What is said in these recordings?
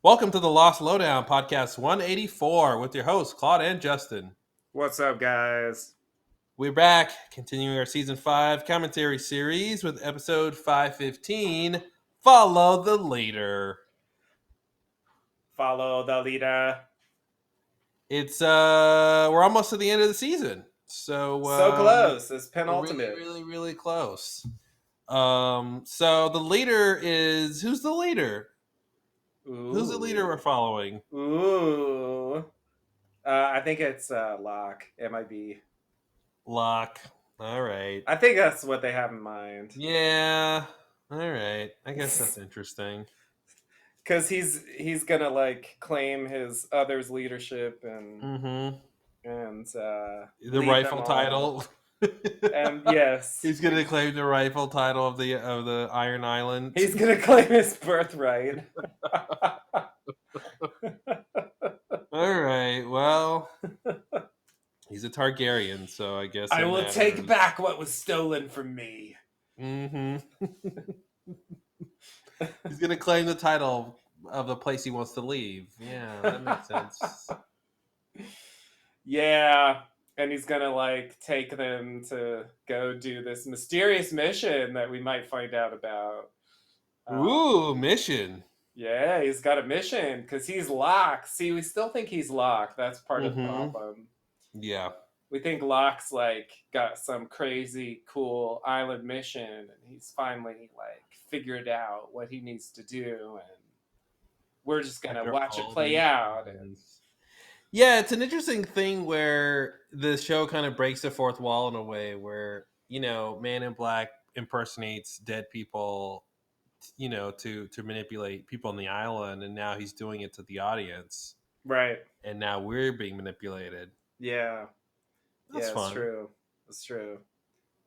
Welcome to the Lost Lowdown podcast 184 with your hosts Claude and Justin. What's up, guys? We're back, continuing our season 5 commentary series with episode 515, Follow the Leader. Follow the leader. It's we're almost to the end of the season. So close. It's penultimate. Really close. So the leader is who's the leader? Ooh. Who's the leader we're following? Ooh. I think it's Locke. It might be Locke. All right. I think that's what they have in mind. Yeah. All right. I guess that's interesting. Because he's gonna like claim his others' leadership and the rifle title. And yes, he's gonna claim the rifle title of the Iron Island. He's gonna claim his birthright. All right. Well, he's a Targaryen, so I guess I will take back what was stolen from me. He's gonna claim the title of the place he wants to leave. Yeah, that makes sense. Yeah, and he's gonna like take them to go do this mysterious mission that we might find out about. Ooh, mission. Yeah, he's got a mission because he's Locke. See, we still think he's Locke. That's part of the problem. Yeah. We think Locke's like got some crazy cool island mission and he's finally like figured out what he needs to do and we're just gonna watch it play out. And yeah, it's an interesting thing where the show kind of breaks the fourth wall in a way where, you know, Man in Black impersonates dead people, you know, to manipulate people on the island, and now he's doing it to the audience. Right. And now we're being manipulated. Yeah. That's fun. It's true. It's true.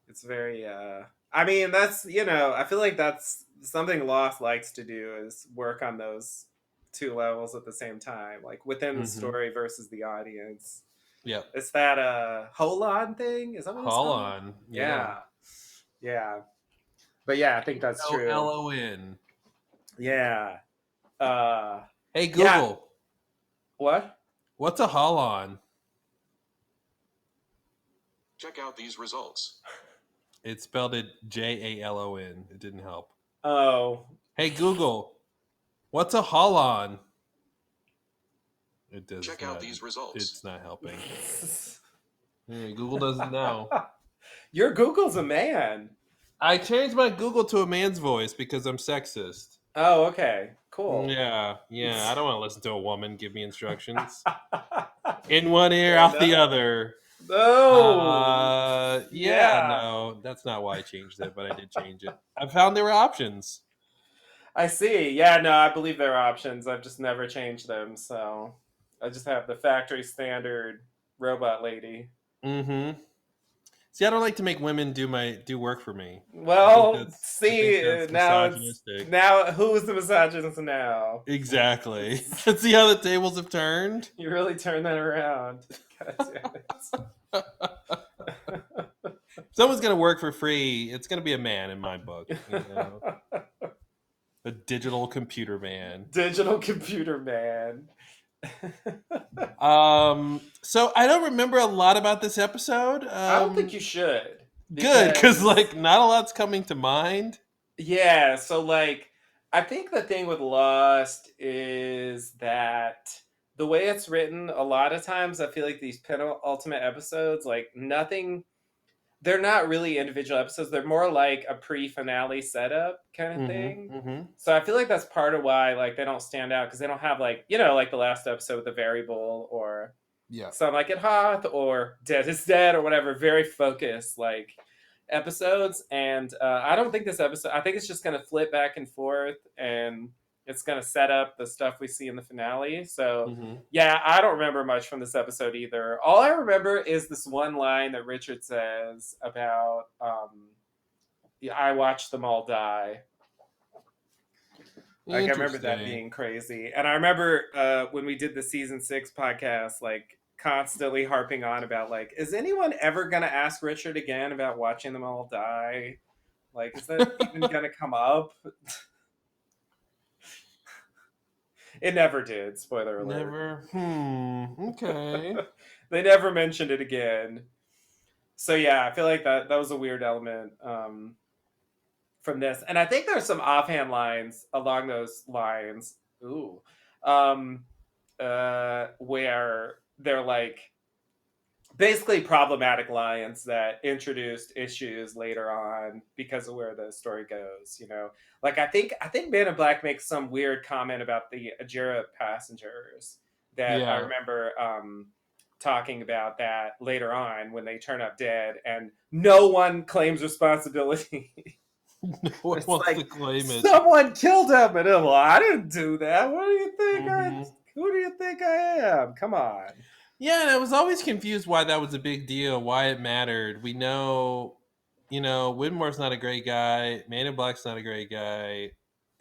It's very I mean, that's, you know, I feel like that's something Lost likes to do is work on those two levels at the same time, like within the story versus the audience. Yeah. It's that Holon thing? Is that what it's called? Holon. Yeah. But yeah, I think that's true. L-O-N. Yeah. Hey Google. Yeah. What? What's a Holon? Check out these results. It spelled it J-A-L-O-N. It didn't help. Oh. Hey Google. What's a Holon? It does. Check out these results. It's not helping. Google doesn't know. Your Google's a man. I changed my Google to a man's voice because I'm sexist. Oh, okay. Cool. Yeah. I don't want to listen to a woman give me instructions. In one ear, out the other. No. No, that's not why I changed it, but I did change it. I found there were options. I see. Yeah, no, I believe there are options. I've just never changed them, so I just have the factory standard robot lady. See, I don't like to make women do work for me. Well, see, now who's the misogynist now? Exactly. Let's see how the tables have turned. You really turned that around. God damn it. If someone's gonna work for free, it's gonna be a man in my book. You know? A digital computer man. Digital computer man. So I don't remember a lot about this episode. I don't think you should. Good, because like not a lot's coming to mind. Yeah, so like I think the thing with Lost is that the way it's written, a lot of times I feel like these penultimate episodes, like nothing, they're not really individual episodes. They're more like a pre-finale setup kind of thing. So I feel like that's part of why like they don't stand out because they don't have like, you know, like the last episode with the variable or Some Like It Hot or Dead is Dead or whatever, very focused like episodes. And I don't think this episode, I think it's just going to flip back and forth and it's going to set up the stuff we see in the finale. So yeah, I don't remember much from this episode either. All I remember is this one line that Richard says about, I watched them all die. Like I remember that being crazy. And I remember when we did the season 6 podcast, like constantly harping on about like, is anyone ever going to ask Richard again about watching them all die? Like, is that even going to come up? It never did. Spoiler alert. Never. Okay. They never mentioned it again. So yeah, I feel like that was a weird element from this, and I think there's some offhand lines along those lines. Ooh, um, where they're like basically problematic lines that introduced issues later on because of where the story goes. Like I think Man in Black makes some weird comment about the Ajira passengers that I Yeah. remember talking about that later on when they turn up dead and no one claims responsibility. No one It's wants to like claim it. someone killed him, and well, I didn't do that. What do you think? Mhm. Who do you think I am? Come on. Yeah, and I was always confused why that was a big deal, why it mattered. We know, Widmore's not a great guy. Man in Black's not a great guy.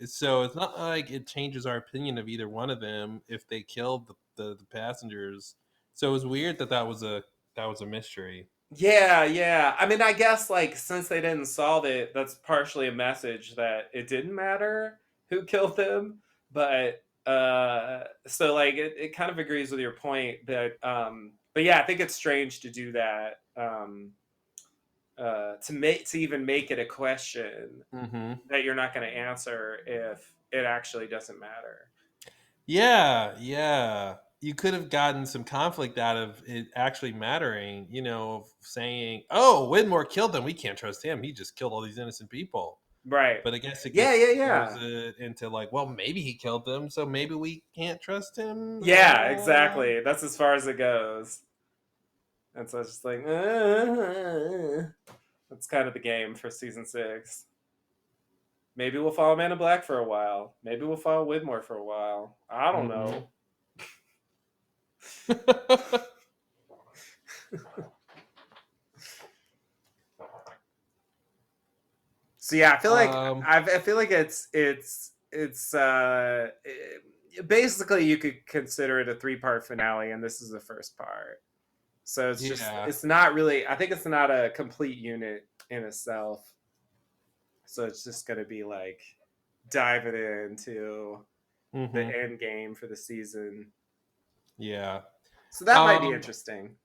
So it's not like it changes our opinion of either one of them if they killed the passengers. So it was weird that was a mystery. Yeah, yeah. I mean, I guess like since they didn't solve it, that's partially a message that it didn't matter who killed them. But so like it kind of agrees with your point that but yeah, I think it's strange to do that to even make it a question Mm-hmm. that you're not going to answer if it actually doesn't matter. Yeah, yeah. You could have gotten some conflict out of it actually mattering, of saying, "Oh, Widmore killed them. We can't trust him. He just killed all these innocent people." Right. But I guess it Yeah, gets yeah, goes yeah. into like, well, maybe he killed them, so maybe we can't trust him. Yeah, exactly. That's as far as it goes. And so it's just like, that's kind of the game for season 6. Maybe we'll follow Man in Black for a while. Maybe we'll follow Widmore for a while. I don't Mhm. know. So yeah, I feel like um, I feel like basically you could consider it a 3-part finale, and this is the first part. So yeah. it's not really. I think it's not a complete unit in itself. So it's just gonna be like diving into the Hmm. end game for the season. Yeah. So that might be Um, interesting.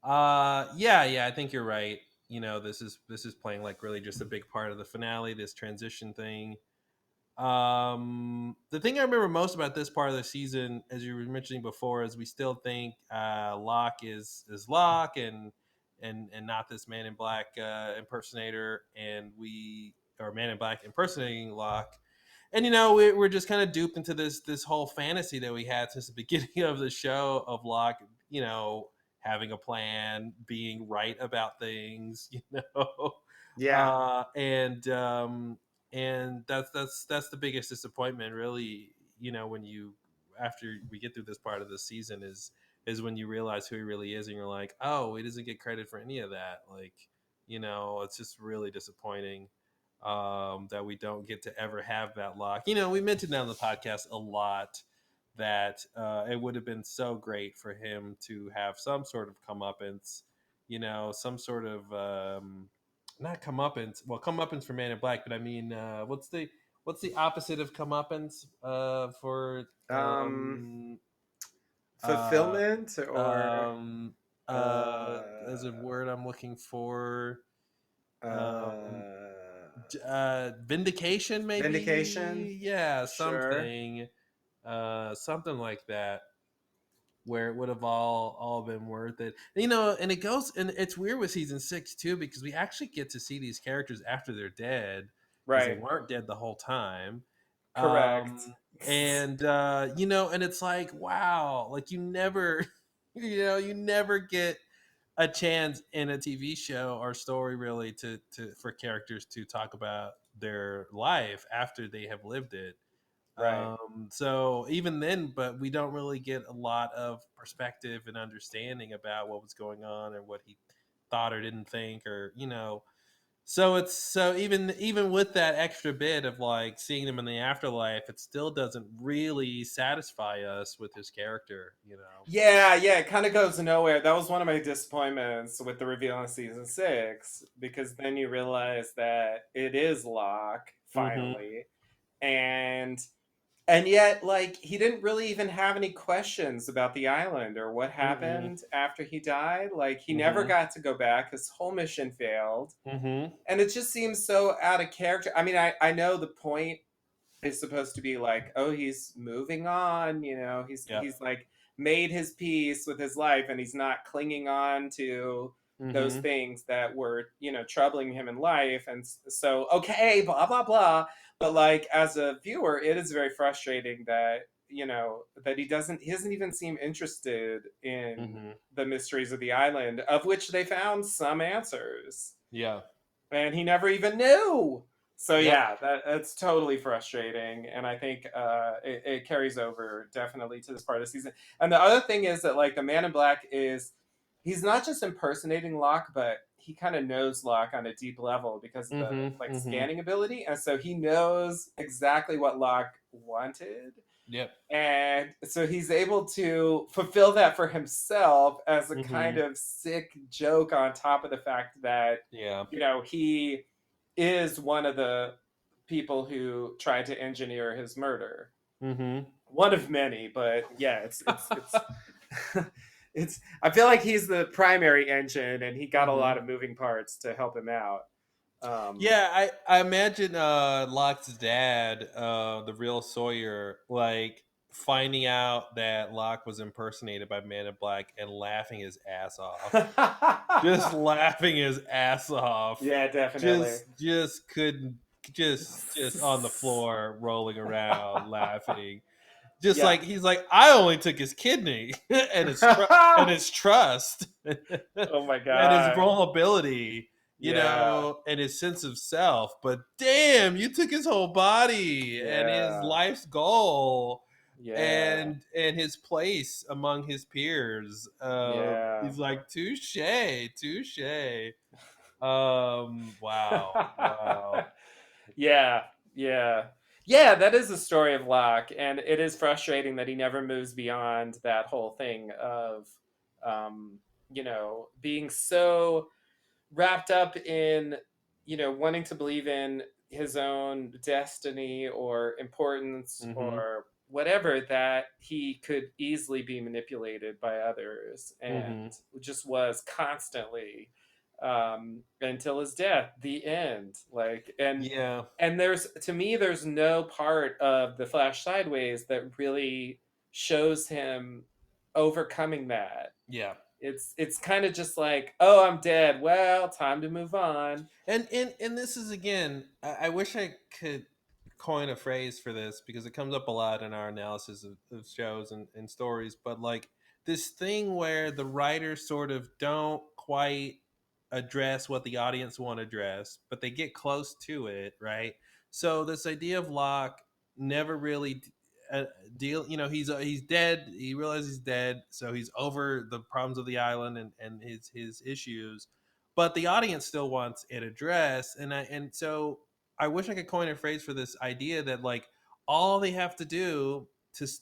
yeah, I think you're right. This is playing like really just a big part of the finale, this transition thing. The thing I remember most about this part of the season, as you were mentioning before, is we still think Locke is Locke and not this Man in Black impersonator, and we or Man in Black impersonating Locke. And we're just kind of duped into this whole fantasy that we had since the beginning of the show of Locke, having a plan, being right about things, Yeah, and that's the biggest disappointment, really. When you after we get through this part of the season is when you realize who he really is, and you're like, oh, he doesn't get credit for any of that. Like, it's just really disappointing that we don't get to ever have that lock. We mentioned that on the podcast a lot that it would have been so great for him to have some sort of comeuppance, some sort of not comeuppance. Well, comeuppance for Man in Black, but I mean, what's the opposite of comeuppance for um, uh, fulfillment or um, uh, there's a word I'm looking for. Um, uh, vindication, vindication. maybe. Yeah, Sure. something like that, where it would have all been worth it. And it goes, and it's weird with season 6 too, because we actually get to see these characters after they're dead, because they Right. weren't dead the whole time. Correct. And and it's like, wow, like you never you never get a chance in a TV show or story, really, to for characters to talk about their life after they have lived it. Right. So even then, but we don't really get a lot of perspective and understanding about what was going on or what he thought or didn't think, or so even with that extra bit of like seeing them in the afterlife, it still doesn't really satisfy us with his character. Yeah, yeah, it kind of goes nowhere. That was one of my disappointments with the reveal in season 6 because then you realize that it is Locke Mm-hmm. finally, and And yet, like, he didn't really even have any questions about the island or what Mm-mm. happened after he died. Like, he never Mm-hmm. got to go back. His whole mission failed. Mm-hmm. And it just seems so out of character. I mean, I know the point is supposed to be like, oh, he's moving on, you know, Yep. he's like made his peace with his life and he's not clinging on to those Mm-hmm. things that were, you know, troubling him in life. And so, okay, blah blah blah. But like as a viewer, it is very frustrating that, you know, that he doesn't even seem interested in Mm-hmm. the mysteries of the island, of which they found some answers Yeah. and he never even knew. So Yep. yeah, that's totally frustrating, and I think it carries over definitely to this part of the season. And the other thing is that like the Man in Black is he's not just impersonating Locke, but he kind of knows Locke on a deep level because of the Mm-hmm. like Mm-hmm. scanning ability, and so he knows exactly what Locke wanted, Yep. and so he's able to fulfill that for himself as a kind Mm-hmm. of sick joke on top of the fact that, Yeah. you know, he is one of the people who tried to engineer his murder. Mm-hmm. One of many, but yeah, it's it's I feel like he's the primary engine and he got a Mm-hmm. lot of moving parts to help him out. Yeah, I imagine Locke's dad, the real Sawyer, like finding out that Locke was impersonated by Man in Black and laughing his ass off. Just laughing his ass off. Yeah, definitely. Just couldn't just on the floor rolling around laughing. Just Yeah. like he's like, I only took his kidney and and his trust Oh my and his god. vulnerability, you Yeah. know, and his sense of self. But damn, you took his whole body and his Yeah. life's goal Yeah. and his place among his peers. Yeah. He's like, touche, touche. Wow, wow. Yeah. Yeah. Yeah, that is the story of Locke, and it is frustrating that he never moves beyond that whole thing of um, you know, being so wrapped up in, you know, wanting to believe in his own destiny or importance Mm-hmm. or whatever that he could easily be manipulated by others Mm-hmm. and just was constantly until his death, the end. Like Yeah. and there's to me there's no part of the Flash Sideways that really shows him overcoming that. Yeah. It's kind of just like, oh, I'm dead. Well, time to move on. And this is again, I wish I could coin a phrase for this because it comes up a lot in our analysis of shows and stories, but like this thing where the writers sort of don't quite address what the audience want to address, but they get close to it, right? So this idea of Locke never really deal, you know, he's dead, he realizes he's dead, so he's over the problems of the island and his issues, but the audience still wants it addressed, and so I wish I could coin a phrase for this idea that like all they have to do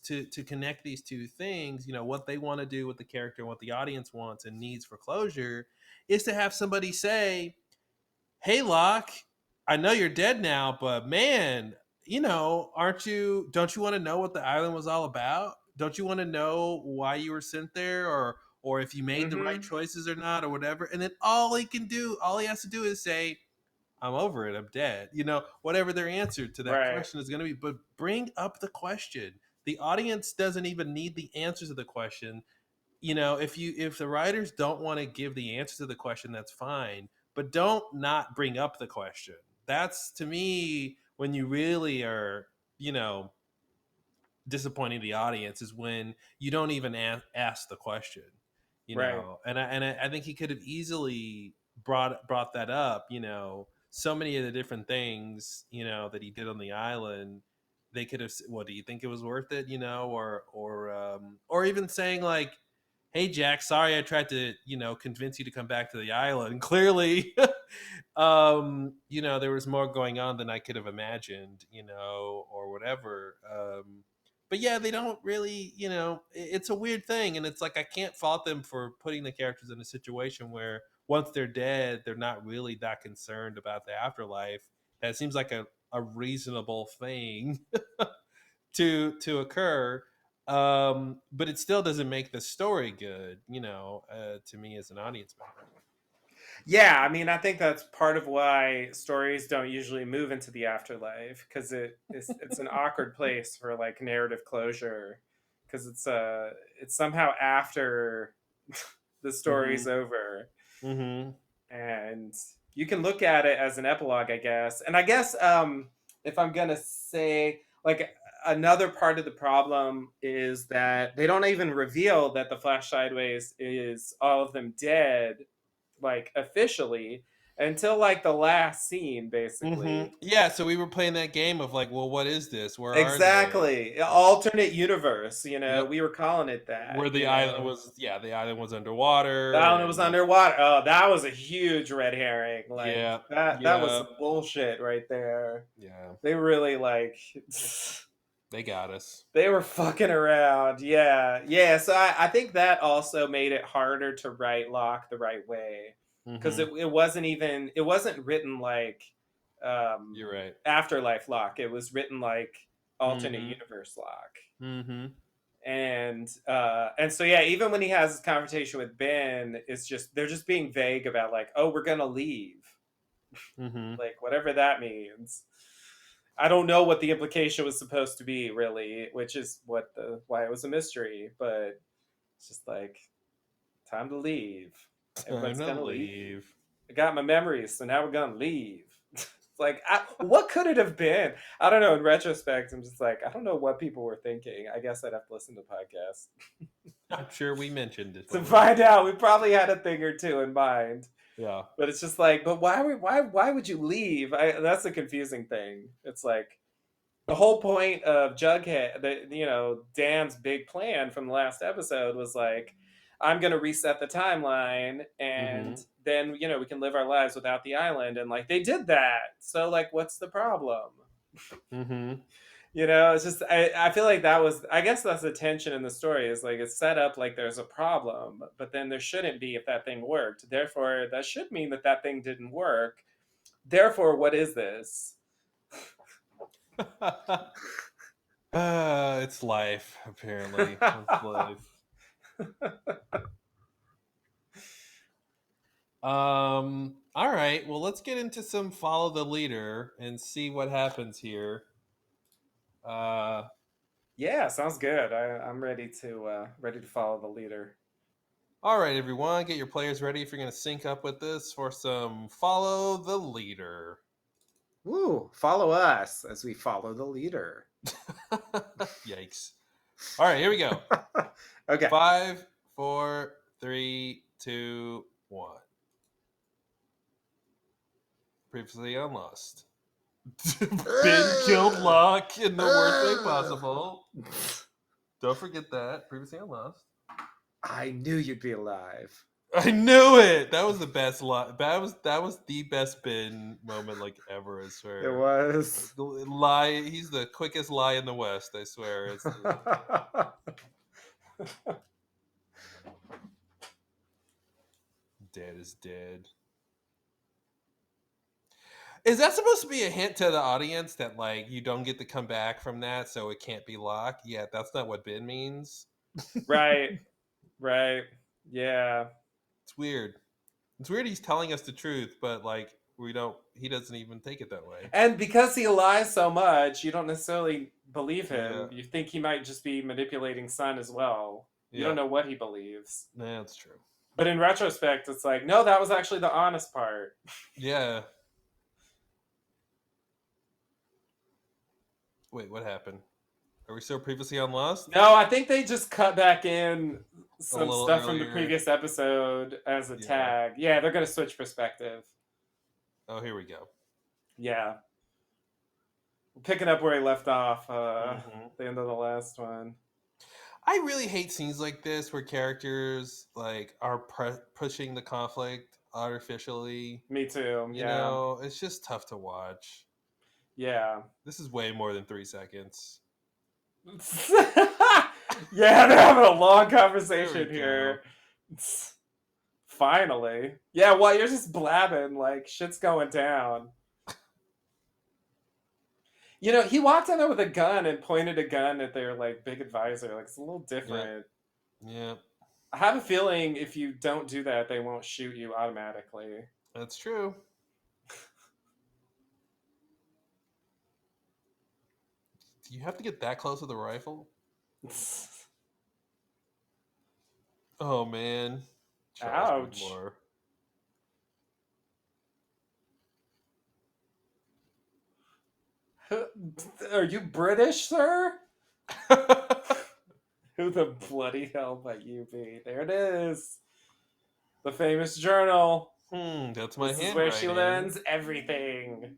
to connect these two things, you know, what they want to do with the character and what the audience wants and needs for closure, is to have somebody say, hey Locke, I know you're dead now, but man, you know, don't you want to know what the island was all about? Don't you want to know why you were sent there, or if you made the right Mm-hmm. choices or not, or whatever? And then all he has to do is say, I'm over it, I'm dead. You know, whatever their answer to that Right. question is going to be, but bring up the question. The audience doesn't even need the answer to the question. You know, if the writers don't want to give the answer to the question, that's fine, but don't not bring up the question. That's to me when you really are, you know, disappointing the audience, is when you don't even ask the question, you Right. know. And I think he could have easily brought that up, you know. So many of the different things, you know, that he did on the island, they could have, well, do you think it was worth it, you know, or even saying like, hey Jack, sorry I tried to, you know, convince you to come back to the island. Clearly, you know, there was more going on than I could have imagined, you know, or whatever. But yeah, they don't really, you know, it's a weird thing, and it's like I can't fault them for putting the characters in a situation where once they're dead, they're not really that concerned about the afterlife. That seems like a reasonable thing to occur. But it still doesn't make the story good, to me as an audience member. Yeah, I mean, I think that's part of why stories don't usually move into the afterlife, because it's an awkward place for like narrative closure, because it's somehow after the story's over, Mm-hmm. and you can look at it as an epilogue, I guess. And I guess if I'm gonna say like another part of the problem is that they don't even reveal that the Flash Sideways is all of them dead, like officially, until like the last scene, basically. Yeah, so we were playing that game of like, well, what is this? Where are they? Exactly, alternate universe. Yep. We were calling it that. Where the island was, the island was underwater. That one was underwater. Oh, that was a huge red herring. Like Yeah, that was some bullshit right there. yeah, They really like they got us. they were fucking around. Yeah. So I think that also made it harder to write Locke the right way, because Mhm. it wasn't written like You're right. Afterlife Locke. It was written like alternate Mhm. universe Locke. Mm-hmm. And so yeah, even when he has his confrontation with Ben, it's just they're just being vague about like, oh, we're gonna leave, Mm-hmm. like whatever that means. I don't know what the implication was supposed to be, really, which is why it was a mystery. But it's just like, time to leave. Everybody's Time to gonna leave. leave. I got my memories, so now we're gonna leave. It's like, what could it have been? I don't know. In retrospect, I'm just like, I don't know what people were thinking. I guess I'd have to listen to podcasts I'm sure we mentioned it to already. find out. We probably had a thing or two in mind. Yeah. But it's just like, but why would you leave? That's a confusing thing. It's like the whole point of Jughead, Dan's big plan from the last episode was like, I'm gonna reset the timeline, and then we can live our lives without the island, and like they did that. So like, what's the problem? Mm-hmm. It's just I feel like I guess that's the tension in the story, is like it's set up like there's a problem, but then there shouldn't be if that thing worked. Therefore, that should mean that thing didn't work. Therefore, what is this? It's life, apparently. It's life. All right. Well, let's get into some follow the leader and see what happens here. Yeah, sounds good. I'm ready to follow the leader. All right, everyone, get your players ready if you're going to sync up with this for some follow the leader. Woo! Follow us as we follow the leader. Yikes! All right, here we go. Okay. 5, 4, 3, 2, 1. Previously on Lost. Ben killed Locke in the worst way possible. Don't forget that. Previously on Lost. I knew you'd be alive. I knew it. That was the best lie. That was the best Ben moment like ever. I swear. It was. Lie. He's the quickest lie in the West. I swear. It's dead is dead. Is that supposed to be a hint to the audience that like you don't get to come back from that, so it can't be Locke? Yeah, that's not what Ben means. Right. Yeah. It's weird. It's weird he's telling us the truth, but like he doesn't even take it that way. And because he lies so much, you don't necessarily believe him. Yeah. You think he might just be manipulating Sun as well. You Yeah. don't know what he believes. Yeah, that's true. But in retrospect, it's like, no, that was actually the honest part. Yeah. Wait, what happened? Are we still previously on Lost? No, I think they just cut back in some little stuff from the earlier. previous episode as a tag. Yeah, they're going to switch perspective. Oh, here we go. Yeah. Picking up where he left off Mhm. at the end of the last one. I really hate scenes like this where characters like are pushing the conflict artificially. Me too. You know, it's just tough to watch. Yeah. This is way more than 3 seconds. Yeah, they're having a long conversation here. Finally. Yeah, well, you're just blabbing, like, shit's going down. You know, he walked in there with a gun and pointed a gun at their like big advisor. Like it's a little different. Yeah, I have a feeling if you don't do that, they won't shoot you automatically. that's true. Do you have to get that close with a rifle? Oh man. Charles Ouch. Widmore. Are you British, sir? Who the bloody hell might you be? There it is. The famous journal. That's my This is handwriting. where she learns everything.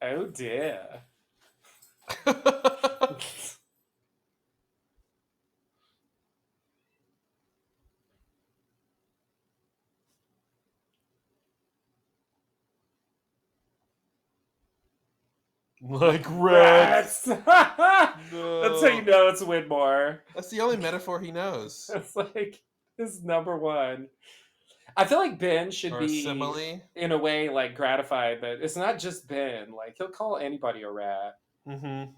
Oh dear. Like Rats! rats. That's how you know it's Widmore. That's the only metaphor he knows. It's like his number one. I feel like Ben should Or a be, simile. in a way, like gratified that it's not just Ben. Like he'll call anybody a rat. Mm-hmm.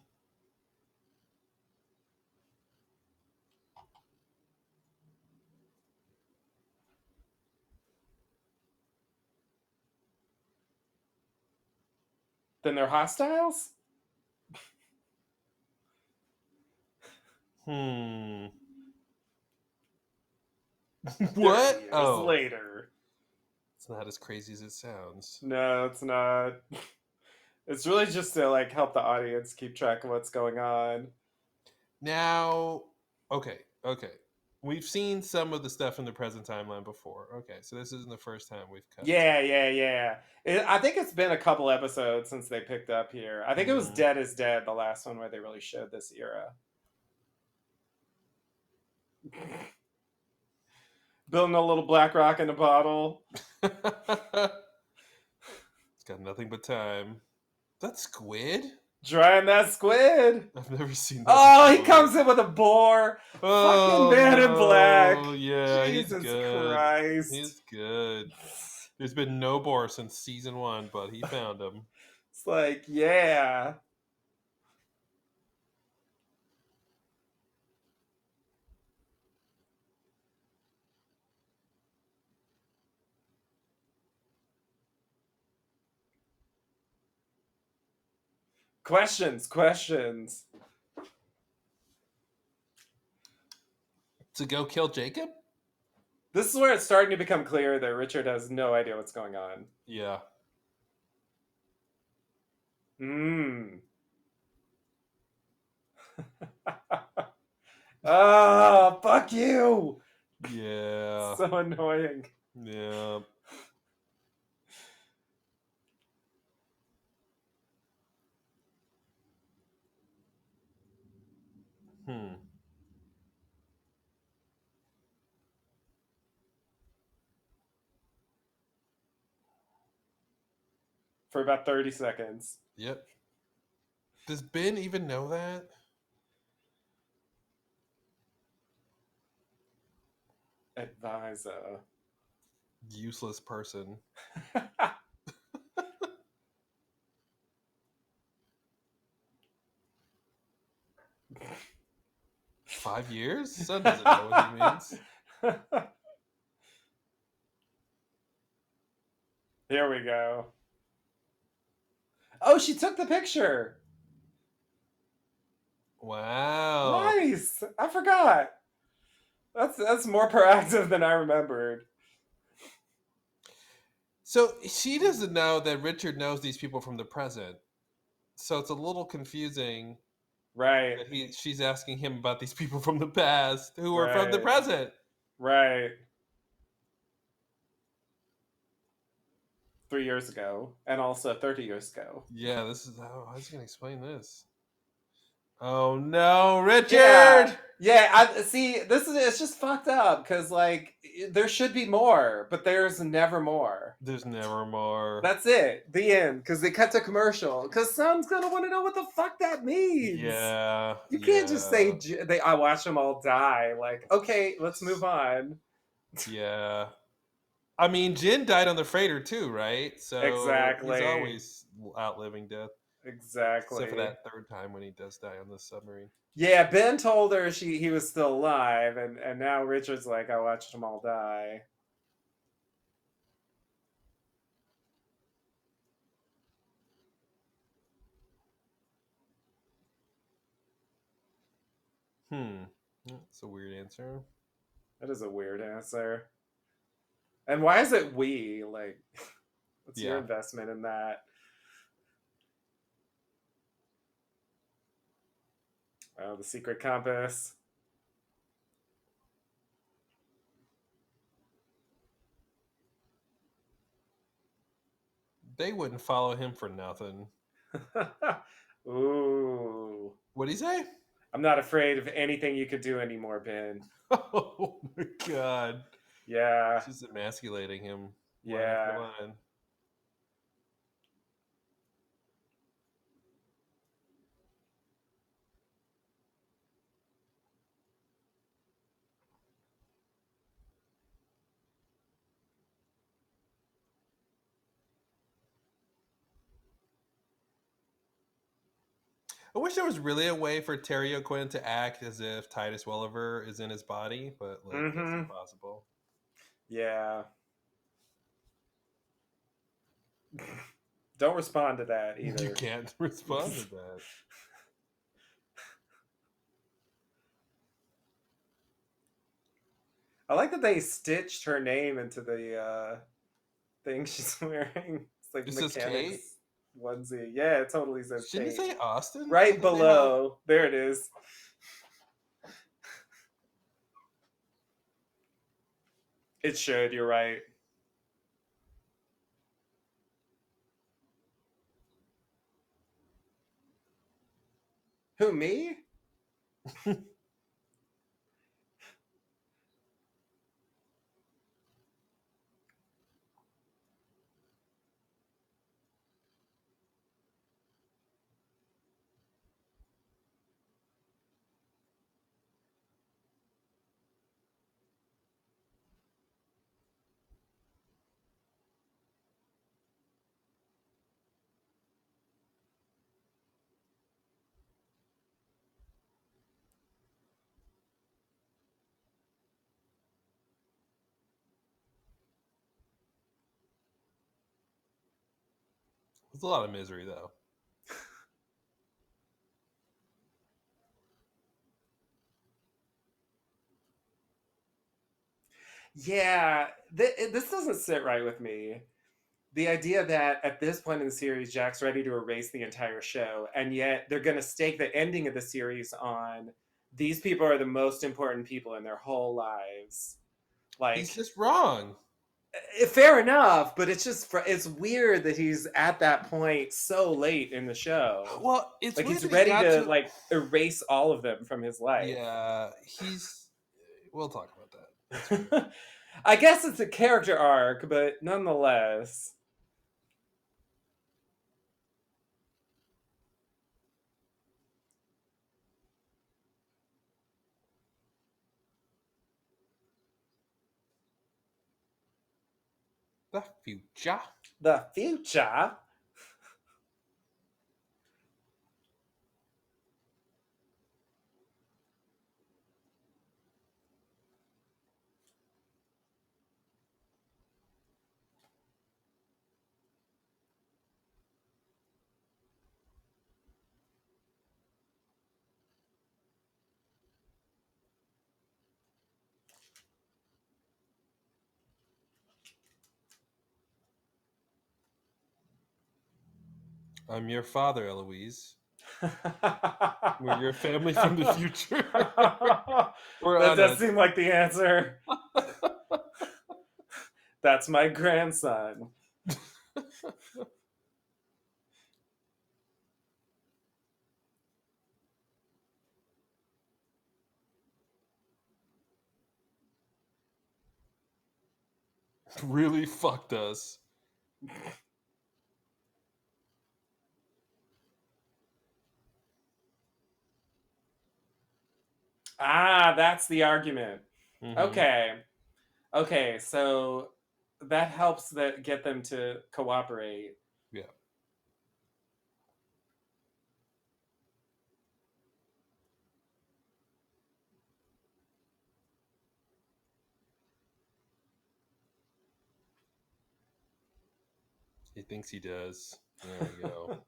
Then they're hostiles? What? 30 years Oh. later. It's not as crazy as it sounds. No, it's not. It's really just to like help the audience keep track of what's going on. Now, okay. We've seen some of the stuff in the present timeline before. Okay, so this isn't the first time we've cut. Yeah. I think it's been a couple episodes since they picked up here. I think it was Dead is Dead, the last one where they really showed this era. Building a little black rock in a bottle. It's got nothing but time. That's Squid? Drying that squid. I've never seen that. Oh, he before. comes in with a boar. Oh, Fucking Man in Black. Oh, yeah, Jesus he's good. Christ. He's good. There's been no boar since season 1, but he found him. It's like, yeah. Questions. To go kill Jacob? This is where it's starting to become clear that Richard has no idea what's going on. Yeah. Ah, fuck you. Yeah. So annoying. Yeah. For about 30 seconds. Yep. Does Ben even know that? Advisor. Useless person. 5 years? Son doesn't know what he means. Here we go. Oh, she took the picture. Wow. Nice. I forgot. That's more proactive than I remembered. So she doesn't know that Richard knows these people from the present. So it's a little confusing. Right. That she's asking him about these people from the past who are from the present. Right. 3 years ago. And also 30 years ago. Yeah, this is how's he gonna explain this? Oh no, Richard! Yeah, I see. It's just fucked up because like there should be more, but there's never more. There's never more. That's it. The end. Because they cut to commercial. Because someone's gonna want to know what the fuck that means. Yeah. You can't just say I watch them all die. Like, okay, let's move on. Yeah. I mean, Jin died on the freighter too, right? So Exactly. he's always outliving death, Exactly. except for that third time when he does die on the submarine. Yeah, Ben told her he was still alive, and now Richard's like, I watched them all die. That's a weird answer. That is a weird answer. And why is it we? Like, what's your Yeah. investment in that? Oh, the secret compass. They wouldn't follow him for nothing. Ooh. What'd he say? I'm not afraid of anything you could do anymore, Ben. Oh my god. Yeah. She's emasculating him line Yeah. after line. I wish there was really a way for Terry O'Quinn to act as if Titus Welliver is in his body, but like that's Mhm. impossible. Yeah. Don't respond to that either. You can't respond to that. I like that they stitched her name into the thing she's wearing. It's like It says Kate? mechanics onesie. Yeah, it totally says Shouldn't it Kate. say Austin? Right I thought they had- below. There it is. It should, you're right. Who, me? There's a lot of misery though. Yeah, this doesn't sit right with me. The idea that at this point in the series, Jack's ready to erase the entire show, and yet they're going to stake the ending of the series on these people are the most important people in their whole lives. Like, He's just wrong. fair enough, but it's weird that he's at that point so late in the show. Well, it's Like weird he's that he ready got to like erase all of them from his life. Yeah, he's. We'll talk about that. That's fair. I guess it's a character arc, but nonetheless. The future. The future. I'm your father, Eloise. We're your family from the future. We're That on does a- seem like the answer. That's my grandson. really fucked us. Ah, that's the argument. Mhm. Okay. Okay, so that helps that get them to cooperate. Yeah. He thinks he does. There we go.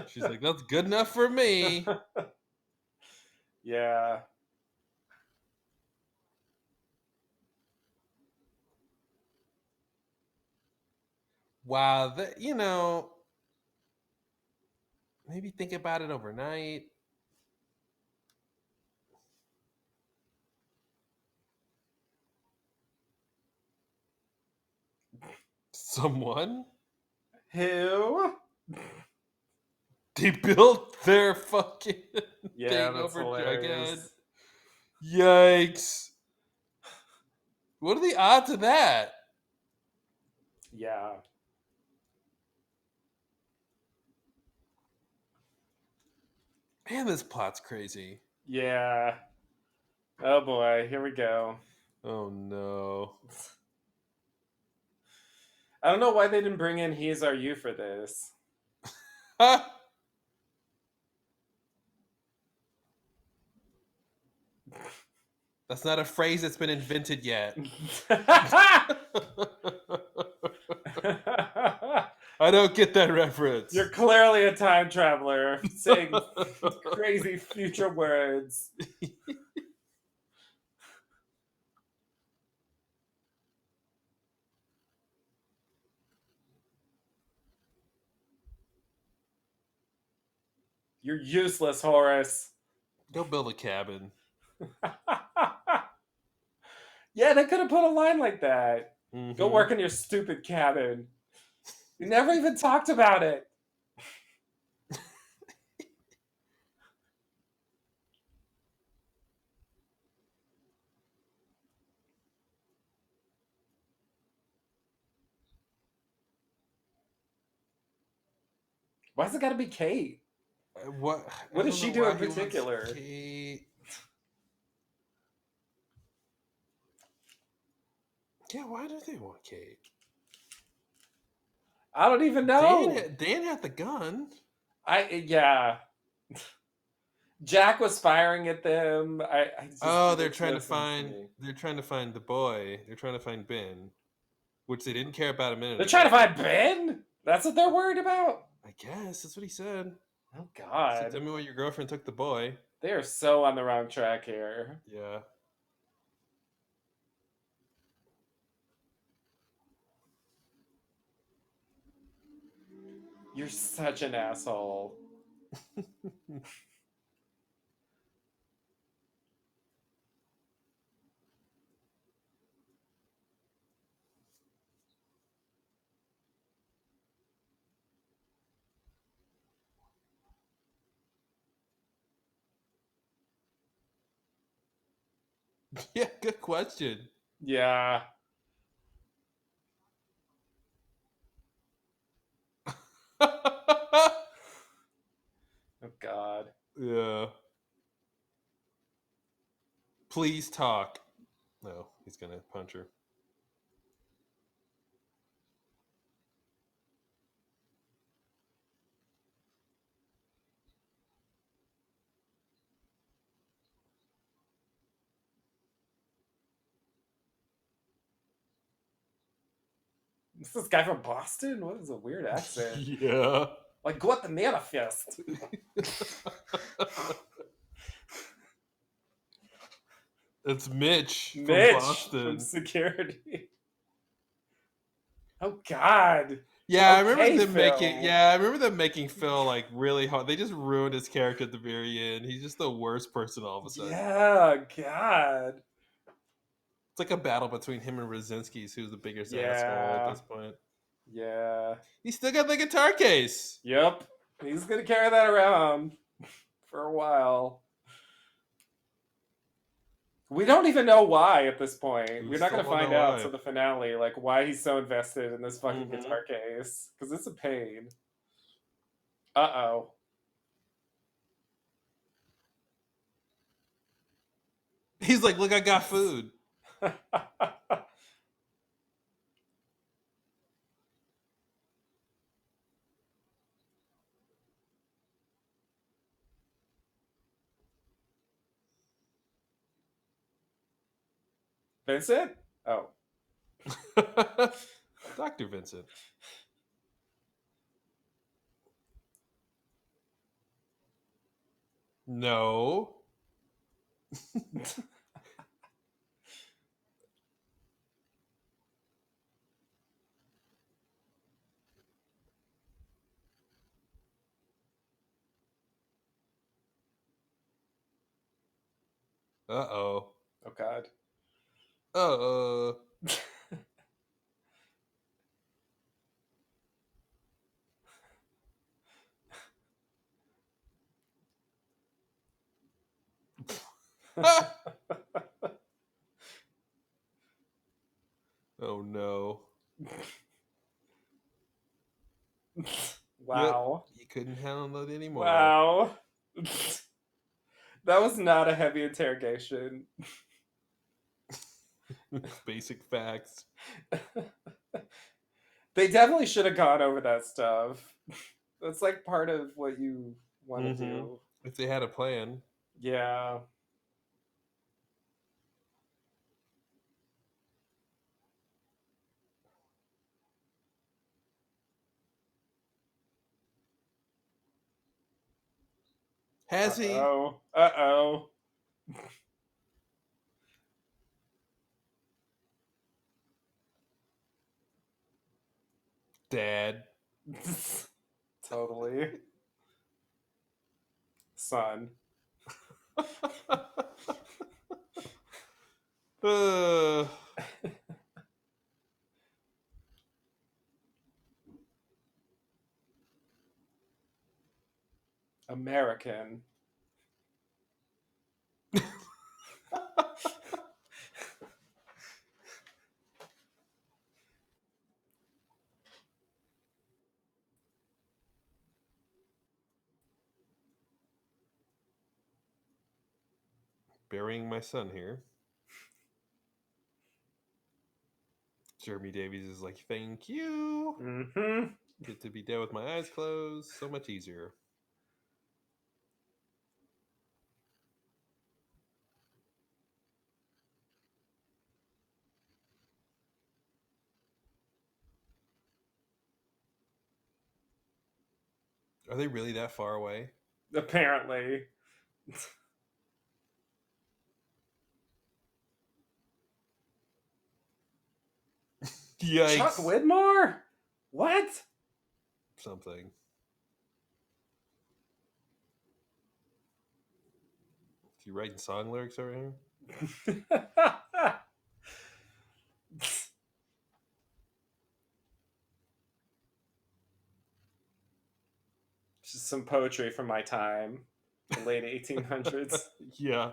She's like, that's good enough for me. Yeah. Wow, that, maybe think about it overnight. Someone? Who? They built their fucking Yeah, thing that's over Jughead. hilarious. Yikes. What are the odds of that? Yeah. Man, this plot's crazy. Yeah. Oh boy, here we go. Oh no. I don't know why they didn't bring in He's Are You for this. That's not a phrase that's been invented yet. I don't get that reference. You're clearly a time traveler saying crazy future words. You're useless, Horace. Go build a cabin. Yeah, they could have put a line like that. Mhm. Go work in your stupid cabin. We never even talked about it. Why's it gotta be Kate? What? What I does don't she know do why in he wants particular? Kate. Yeah, why do they want Kate? I don't even know. Dan had the gun. Yeah. Jack was firing at them. I just, Oh, it they're makes trying no to sense find. me. They're trying to find the boy. They're trying to find Ben, which they didn't care about a minute They're ago. trying to find Ben? That's what they're worried about? I guess that's what he said. Oh He said, God. tell me why your girlfriend took the boy. They are so on the wrong track here. Yeah. You're such an asshole. Yeah, good question. Yeah. Oh God. Yeah. Please talk. No, he's gonna punch her. Is this guy from Boston? What is a weird accent? Yeah. Like, what the manifest? It's Mitch, Mitch from Boston. from security. Oh God. Yeah, I Okay, remember them making. Phil. Yeah, I remember them making Phil like really hard. They just ruined his character at the very end. He's just the worst person all of a sudden. Yeah, God. It's like a battle between him and Rosinski's, who's the biggest asshole Yeah. at this point. Yeah. He still got the guitar case. Yep. He's gonna carry that around for a while. We don't even know why at this point. We We're not still gonna don't find know out why. till the finale, like why he's so invested in this fucking Mhm. guitar case. Because it's a pain. Uh-oh. He's like, look, I got food. Vincent? Oh. Dr. Vincent. No. Uh-oh. Oh, God. Uh-oh. Oh, no. Wow. Yep. You couldn't handle it anymore. Wow. That was not a heavy interrogation. Basic facts. They definitely should have gone over that stuff. That's like part of what you want to Mhm. do. If they had a plan. Yeah. Has he? Uh-oh. Uh-oh. Dad. Totally. Son. Uh, American. burying my son here. Jeremy Davies is like, thank you. Mm-hmm. Get to be dead with my eyes closed. So much easier. Are they really that far away? Apparently. Yikes. Chuck Widmore? What? Something. Is he writing song lyrics over here? Just some poetry from my time, the late 1800s. Yeah.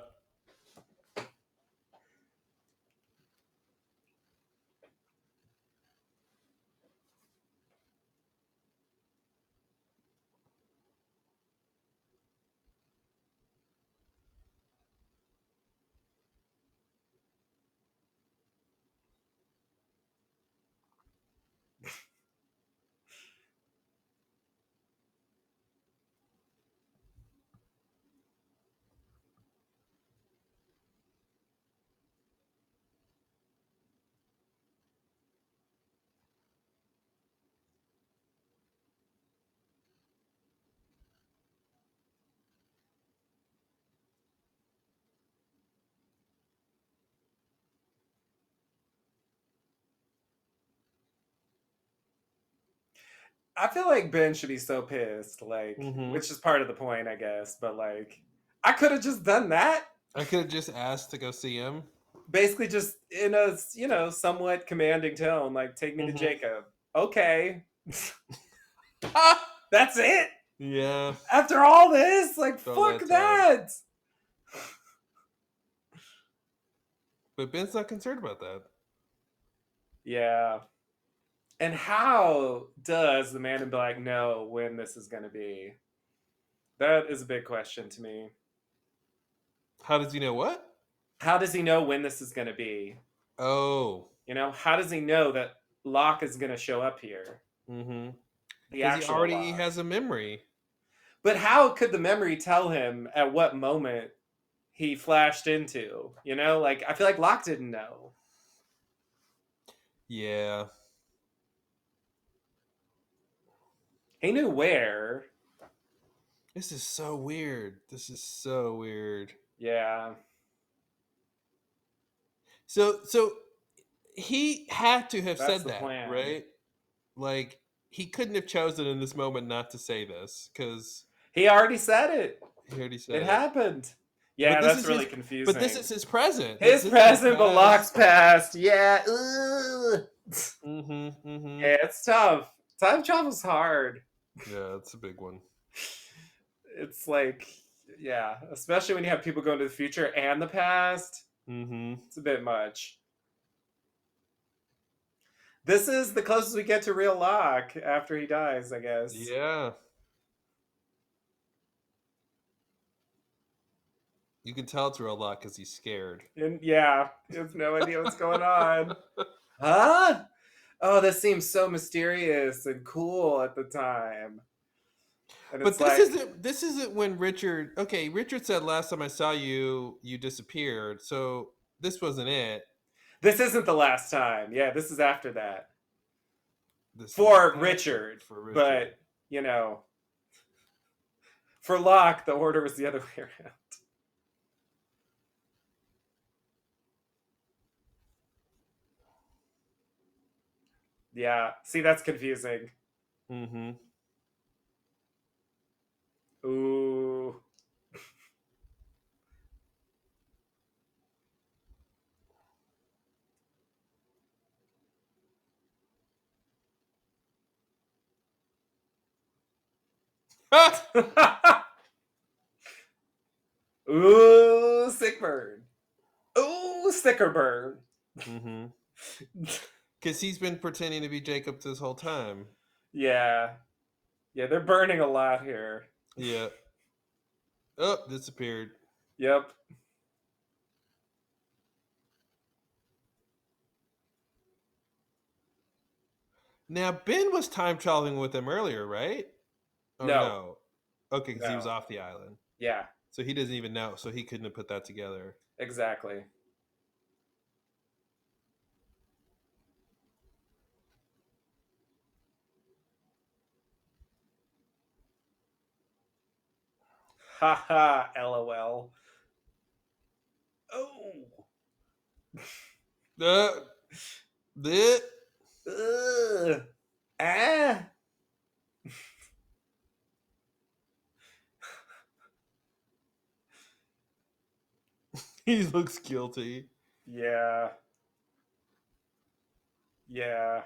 I feel like Ben should be so pissed, like, Mhm. which is part of the point, I guess. But like, I could have just done that. I could have just asked to go see him. Basically, just in a somewhat commanding tone, like, take me to Mhm. Jacob. Okay, that's it. Yeah. After all this, like, Throw fuck that that. But Ben's not concerned about that. Yeah. And how does the Man in Black know when this is going to be? That is a big question to me. How does he know what? How does he know when this is going to be? Oh. You know, how does he know that Locke is going to show up here? Mm-hmm. The Because he actual already Locke. has a memory. But how could the memory tell him at what moment he flashed into? You know, like I feel like Locke didn't know. Yeah. He knew where. This is so weird. This is so weird. Yeah. So he had to have That's said the that, plan. right? Like he couldn't have chosen in this moment not to say this because He already said it. he already said It it. happened. Yeah, But this that's is really his. confusing. But this is his present. His This isn't present, but Locke's past. past. Yeah. Ugh. Mm-hmm. Mm-hmm. Yeah, it's tough. Time travel's hard. Yeah, it's a big one. It's like, yeah, especially when you have people going to the future and the past. Mm-hmm. It's a bit much. This is the closest we get to real Locke after he dies, I guess. Yeah. You can tell it's real Locke because he's scared. And yeah, he has no idea what's going on. Huh? Oh, this seems so mysterious and cool at the time. And But it's like, this isn't when Richard. Okay, Richard said last time I saw you, you disappeared. So this wasn't it. this isn't the last time. Yeah, this is after that. This For is Richard. For Richard. But, you know, for Locke, the order was the other way around. Yeah, see, that's confusing. Mm-hmm. Ooh. Ooh, sick burn. Ooh, sicker burn. Mm-hmm. Because he's been pretending to be Jacob this whole time. Yeah. Yeah, they're burning a lot here. Yeah. Oh, disappeared. Yep. Now Ben was time traveling with him earlier, right? Or No. Okay, because he was No. off the island, Yeah, so he doesn't even know. So he couldn't have put that together. exactly. Haha, lol. Oh. The Ugh. Ah. he looks guilty. Yeah. Yeah.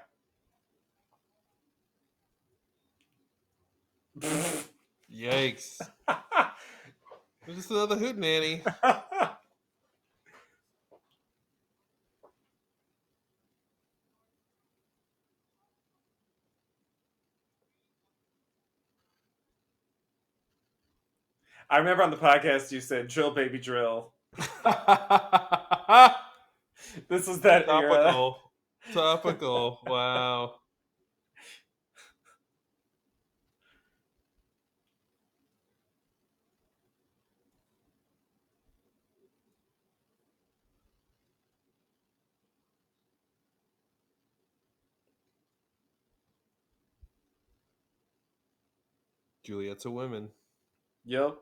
Yikes! Just another hoot nanny. I remember on the podcast you said drill baby drill. This was that era. Topical. Topical. Wow. Juliet's a woman. Yep.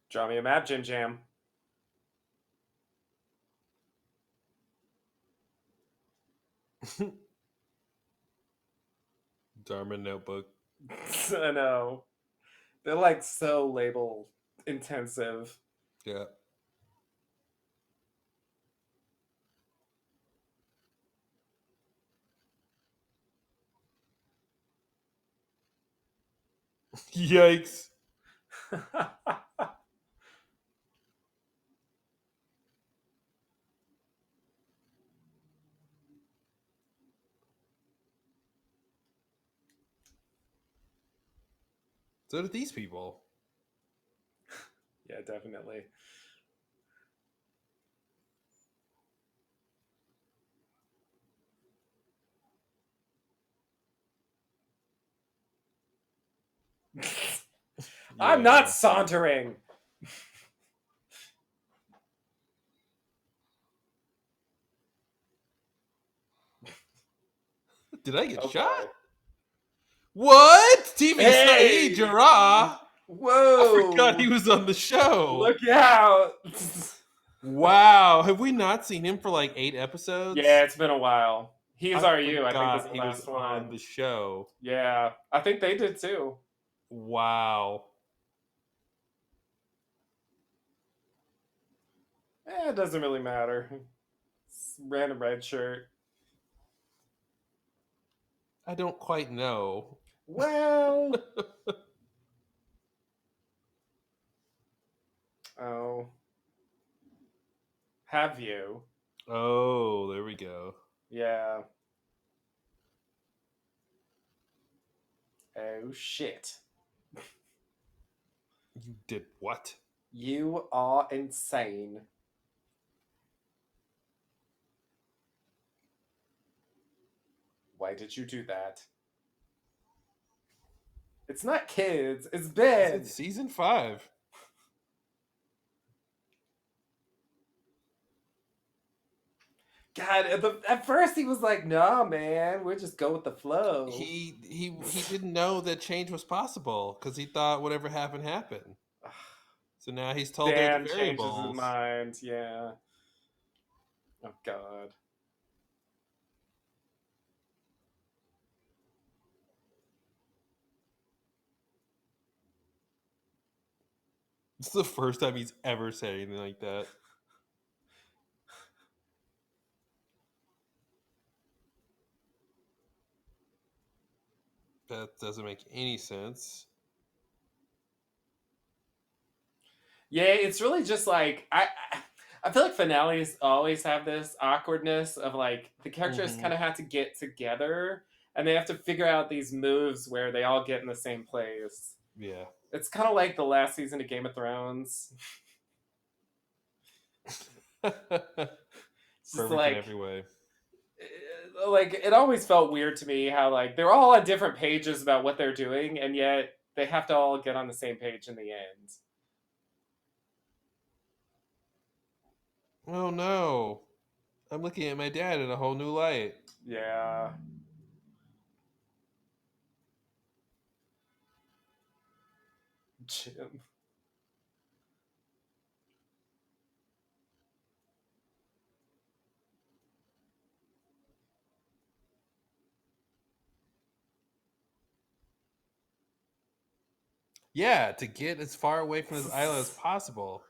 Draw me a map, Jim Jam. Dharma notebook. I know. They're like so label intensive. Yeah. Yikes. So did these people. Yeah, definitely. I'm Yeah. not sauntering. Did I get Oh shot? boy. What? TV Hey! Saeed Jarrah? I forgot Whoa! he was on the show. Look out! Wow. Have we not seen him for like 8 episodes? Yeah, it's been a while. He is I RU. I think was forgot the he was last on one. the show. Yeah, I think they did too. Wow. It doesn't really matter. It's random red shirt. I don't quite know. Well. Oh. Have you? Oh, there we go. Yeah. Oh shit. You did what? You are insane. Why did you do that? It's not kids, it's Ben. It's season 5. God, at first he was like, "Nah, man, we'll just go with the flow." He didn't know that change was possible because he thought whatever happened happened. So now he's told there are Dan changes his variables. mind. Yeah. Oh God. It's the first time he's ever said anything like that. That doesn't make any sense. Yeah, it's really just like I feel like finales always have this awkwardness of like the characters Mhm. kind of have to get together and they have to figure out these moves where they all get in the same place. Yeah. It's kind of like the last season of Game of Thrones. It's just Perfect like in every way. like it always felt weird to me how like they're all on different pages about what they're doing and yet they have to all get on the same page in the end. Oh no. I'm looking at my dad in a whole new light. Yeah. Jim. Yeah, to get as far away from this island as possible.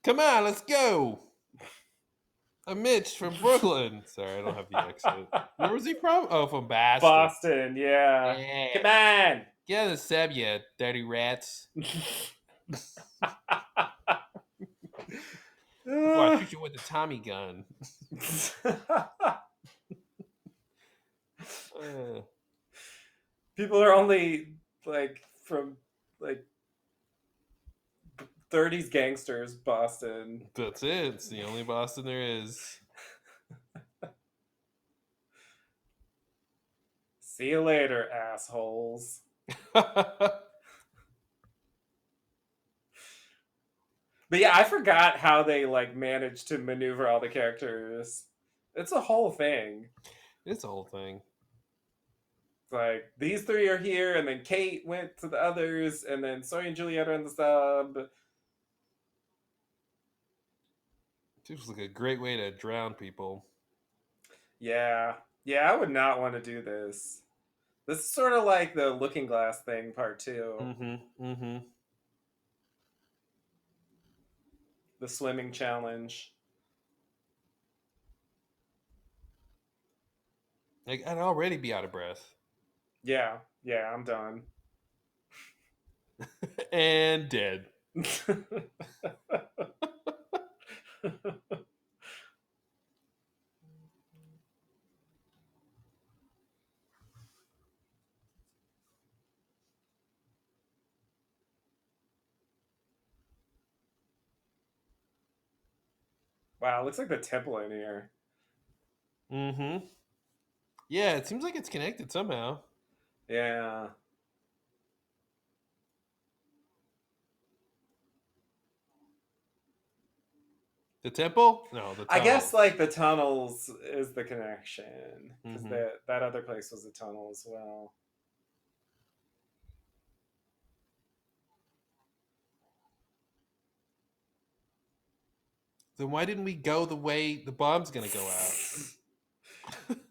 Come on, let's go. I'm Mitch from Brooklyn. Sorry, I don't have the accent. Where was he from? Oh, from Boston. Boston, yeah. Yeah. Come on. Get the sub, you dirty rats. Before I shoot you with the Tommy gun. People are only like from like 30s gangsters, Boston. That's it. It's the only Boston there is. See you later, assholes. But yeah, I forgot how they like managed to maneuver all the characters. It's a whole thing. It's a whole thing. It's like these three are here, and then Kate went to the others, and then Sawyer and Juliet are in the sub. Seems like a great way to drown people. Yeah. Yeah, I would not want to do this. This is sort of like the Looking Glass thing, part 2. Mm-hmm. Mm-hmm. The swimming challenge. Like, I'd already be out of breath. Yeah. Yeah, I'm done. And dead. Wow, looks like the temple in here. Mm-hmm. Yeah, it seems like it's connected somehow. Yeah. The temple? No, the I guess tunnels. like the tunnels is the connection because Mhm. that other place was a tunnel as well. Then why didn't we go the way the bomb's gonna go out?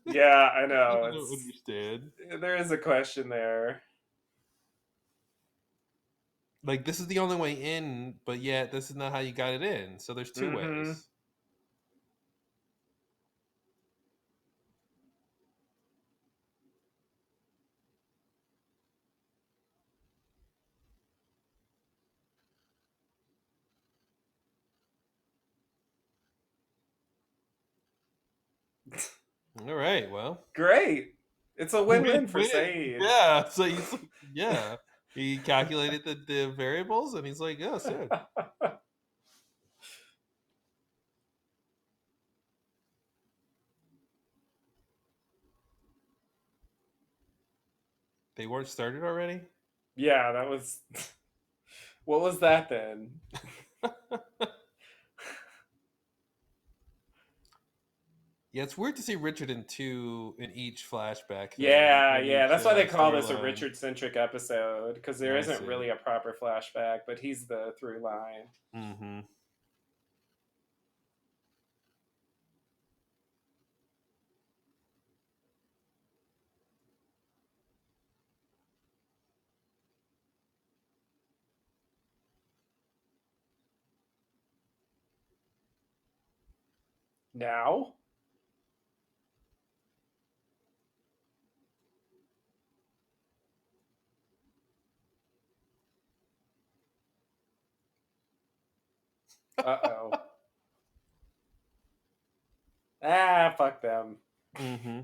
Yeah, I I know. don't understand. There is a question there. Like, this is the only way in, but yet this is not how you got it in. So there's two Mm-hmm. ways. All right, well. Great. It's a win-win for Win-win. Saeed. Yeah. So he's like, yeah. He calculated the variables and he's like, yeah, sick. They weren't started already? Yeah, that was. What was that then? Yeah, it's weird to see Richard in each flashback. Thing, Yeah, in yeah. each, That's why they call this a storyline. Richard-centric episode because there I isn't see. really a proper flashback, but he's the through line. Mm-hmm. Now? Uh-oh. Ah, fuck them. Mm-hmm.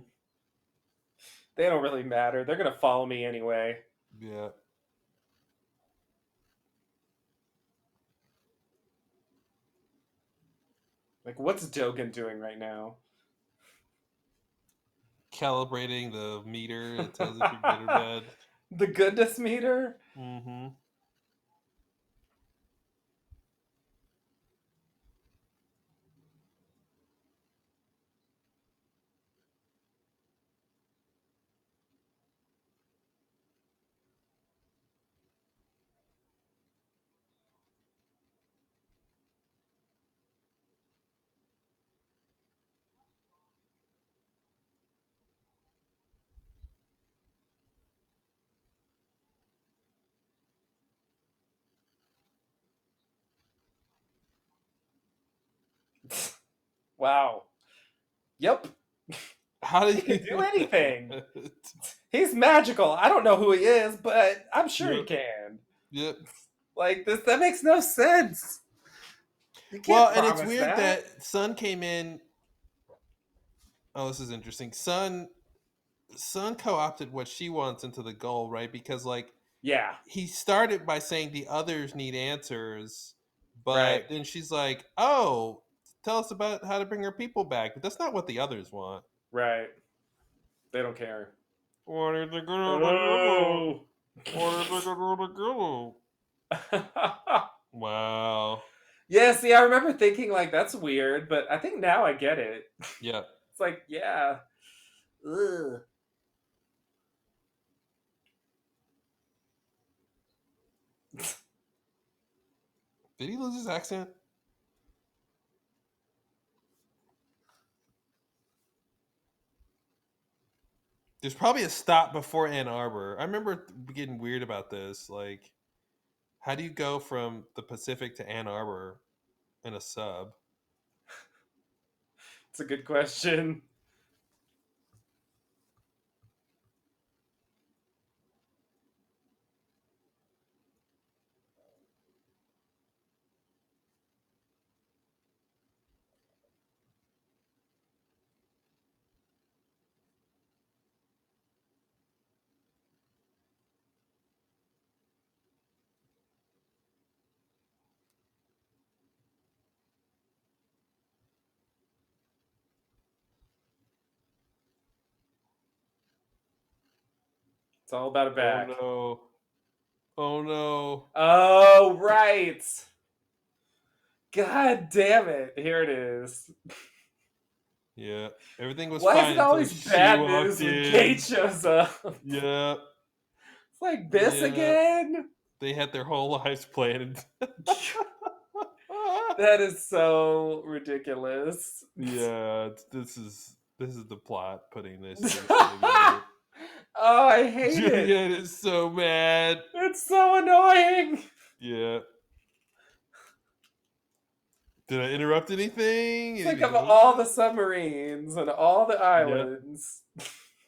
They don't really matter. They're gonna follow me anyway. Yeah. Like, what's Dogen doing right now? Calibrating the meter. It tells if you're good or bad. The goodness meter? Mm-hmm. Wow. Yep. How did He can do anything. He's magical. I don't know who he is, but I'm sure he Yep. can. Yep. Like this, that makes no sense. You can't Well, and it's promise weird that Sun came in. Oh, this is interesting. Sun co-opted what she wants into the goal, right? Because like Yeah, he started by saying the others need answers, right, but then she's like, "Oh, tell us about how to bring her people back." But that's not what the others want. right. They don't care. What are they gonna do? Oh. What are they gonna do? Wow. Yeah, see, I remember thinking like that's weird, but I think now I get it. Yeah. It's like, yeah. Ugh. Did he lose his accent? There's probably a stop before Ann Arbor. I remember getting weird about this. Like, how do you go from the Pacific to Ann Arbor in a sub? It's a good question. It's all about a back. Oh no! Oh no! Oh, right. God damn it. Here it is. Yeah, everything was Why fine is it until always she bad walked news when in. Kate shows up? Yeah, It's like this Yeah. again? they had their whole lives planned. That is so ridiculous. Yeah, this is the plot putting this shit together. Oh, I hate it. Juliet is so mad. It's so annoying. Yeah. Did I interrupt anything? It's like of all the submarines and all the islands.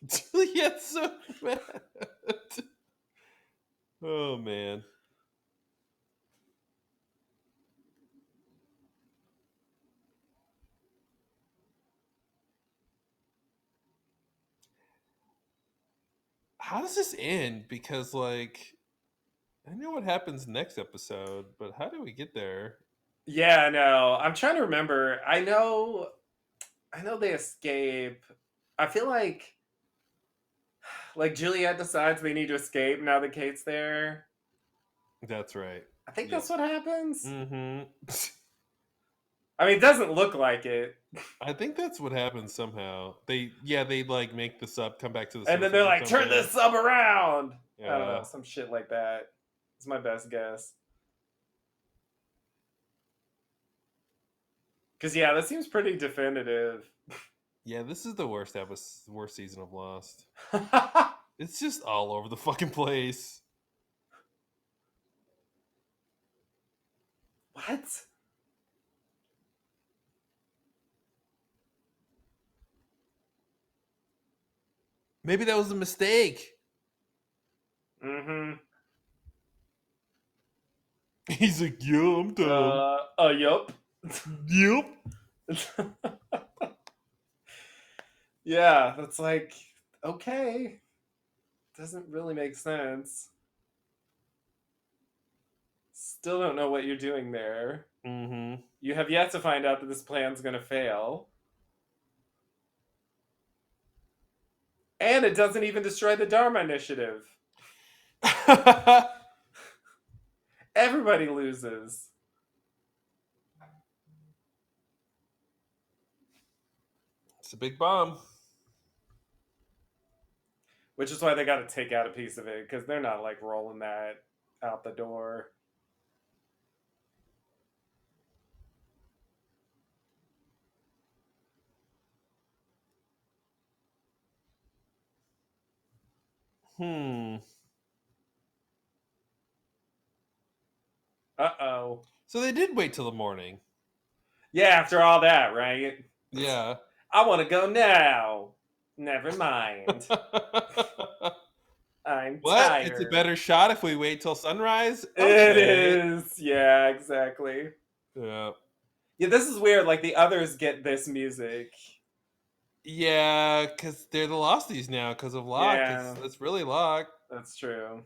Juliet's so mad. Oh man. How does this end? Because like I know what happens next episode, but how do we get there? Yeah, no. I'm trying to remember. I know they escape. I feel like Juliet decides they need to escape now that Kate's there. That's right. I think Yep. that's what happens. Mm-hmm. I mean, it doesn't look like it. I think that's what happens somehow. They like make the sub come back to the And then surface they're or like, turn something. this sub around. I don't Yeah. know, some shit like that. It's my best guess. Because, yeah, that seems pretty definitive. Yeah, this is the worst worst season of Lost. It's just all over the fucking place. What? Maybe that was a mistake. Mm-hmm. He's like, yo, I'm dumb. Yup. Yep. Yeah, that's like, okay. Doesn't really make sense. Still don't know what you're doing there. Mm-hmm. You have yet to find out that this plan's gonna fail. And it doesn't even destroy the Dharma Initiative. Everybody loses. It's a big bomb. Which is why they got to take out a piece of it, because they're not like rolling that out the door. Hmm. Uh-oh. So they did wait till the morning. Yeah, after all that, right? Yeah. I want to go now. Never mind. I'm What? tired. It's a better shot if we wait till sunrise? It is. Yeah, exactly. Yeah. Yeah, this is weird. Like, the others get this music. Yeah, because they're the Losties now because of Locke. Yeah. It's really Locke. That's true.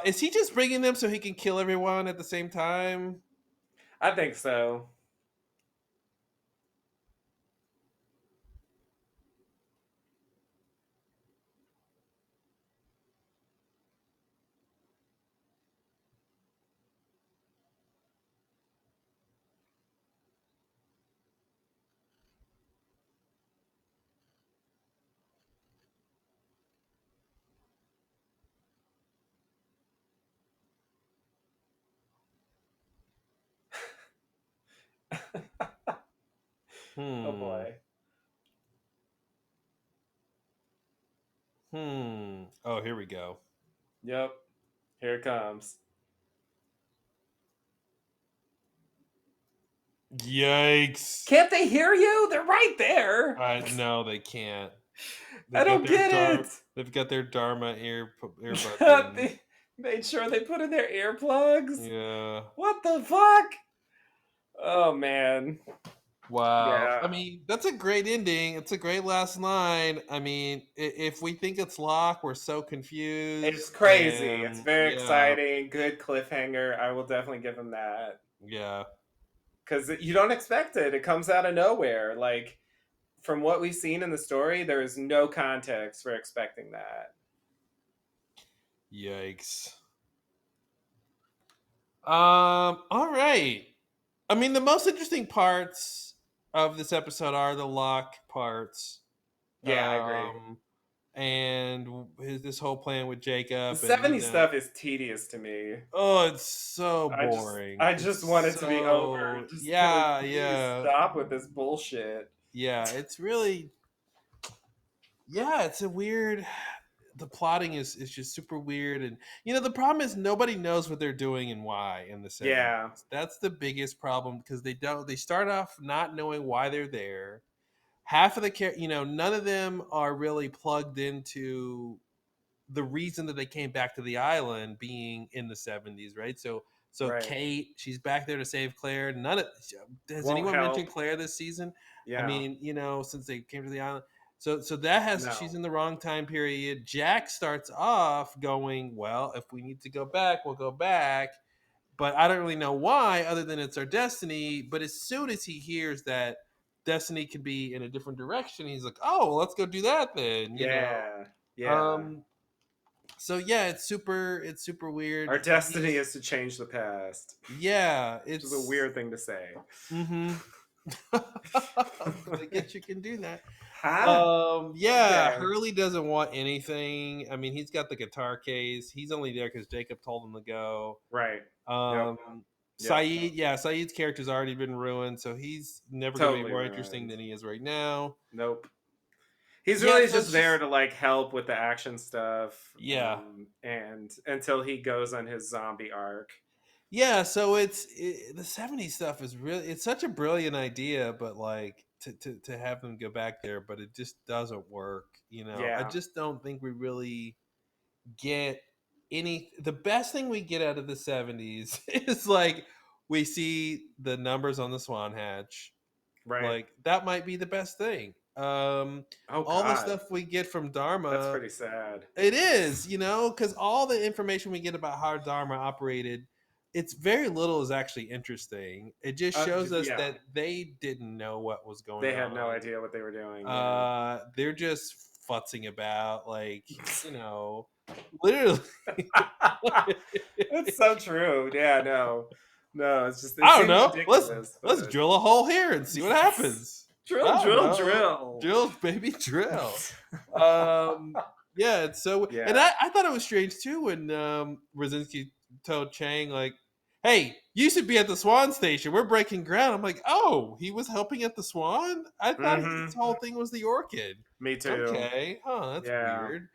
Is he just bringing them so he can kill everyone at the same time? I think so. Oh boy. Oh, here we go. Yep. Here it comes. Yikes. Can't they hear you? They're right there. No, they can't. I don't get it. They've got their Dharma earbuds in. They made sure they put in their earplugs. Yeah. What the fuck? Oh man. Wow. Yeah. I mean, that's a great ending. It's a great last line. I mean, if we think it's Locke, we're so confused. It's crazy. It's and very yeah, exciting. Good cliffhanger. I will definitely give him that. Yeah. Because you don't expect it. It comes out of nowhere. Like, from what we've seen in the story, there is no context for expecting that. Yikes. All right. I mean, the most interesting parts of this episode are the Locke parts. Yeah, I agree. And this whole plan with The Jacob. 70s stuff is tedious to me. Oh, it's so boring. I just want it to be over. Just yeah, please yeah. stop with this bullshit. Yeah, it's really. Yeah, it's a weird. The plotting is just super weird, and the problem is nobody knows what they're doing and why in the 70s. Yeah. That's the biggest problem because they start off not knowing why they're there. Half of the none of them are really plugged into the reason that they came back to the island being in the 70s, right? So Right. Kate, she's back there to save Claire. Has Won't anyone help. mentioned Claire this season? Yeah. I mean, since they came to the island. So she's in the wrong time period. Jack starts off going, well, if we need to go back, we'll go back. But I don't really know why, other than it's our destiny. But as soon as he hears that destiny can be in a different direction, he's like, oh, well, let's go do that then. Yeah. So yeah, it's super weird. Our destiny is to change the past. Yeah, Which is a weird thing to say. Mm-hmm. I guess you can do that. Huh? Yeah, Okay. Hurley doesn't want anything. I mean, he's got the guitar case. He's only there because Jacob told him to go. Right. Saeed, Saeed's character's already been ruined, so he's never going to Totally be more ruined. interesting than he is right now. Nope. He's really just there to like help with the action stuff. Yeah. And until he goes on his zombie arc. Yeah, so the 70s stuff is really, it's such a brilliant idea, but like to have them go back there, but it just doesn't work. Yeah. I just don't think we really get the best thing we get out of the 70s is like we see the numbers on the Swan Hatch. Right. Like that might be the best thing. All the stuff we get from Dharma, that's pretty sad. It is, because all the information we get about how Dharma operated, it's very little is actually interesting. It just shows us that they didn't know what was going on. They had no idea what they were doing. They're just futzing about, like, literally. It's so true. Yeah, no, it's just. I don't know. Let's drill a hole here and see what happens. Drill, baby, drill. Yeah, it's so. Yeah. And I thought it was strange too when Rosinski told Chang, like, "Hey, you should be at the Swan Station. We're breaking ground." I'm like, "Oh, he was helping at the Swan? I thought his whole thing was the Orchid." Me too. Okay, that's weird.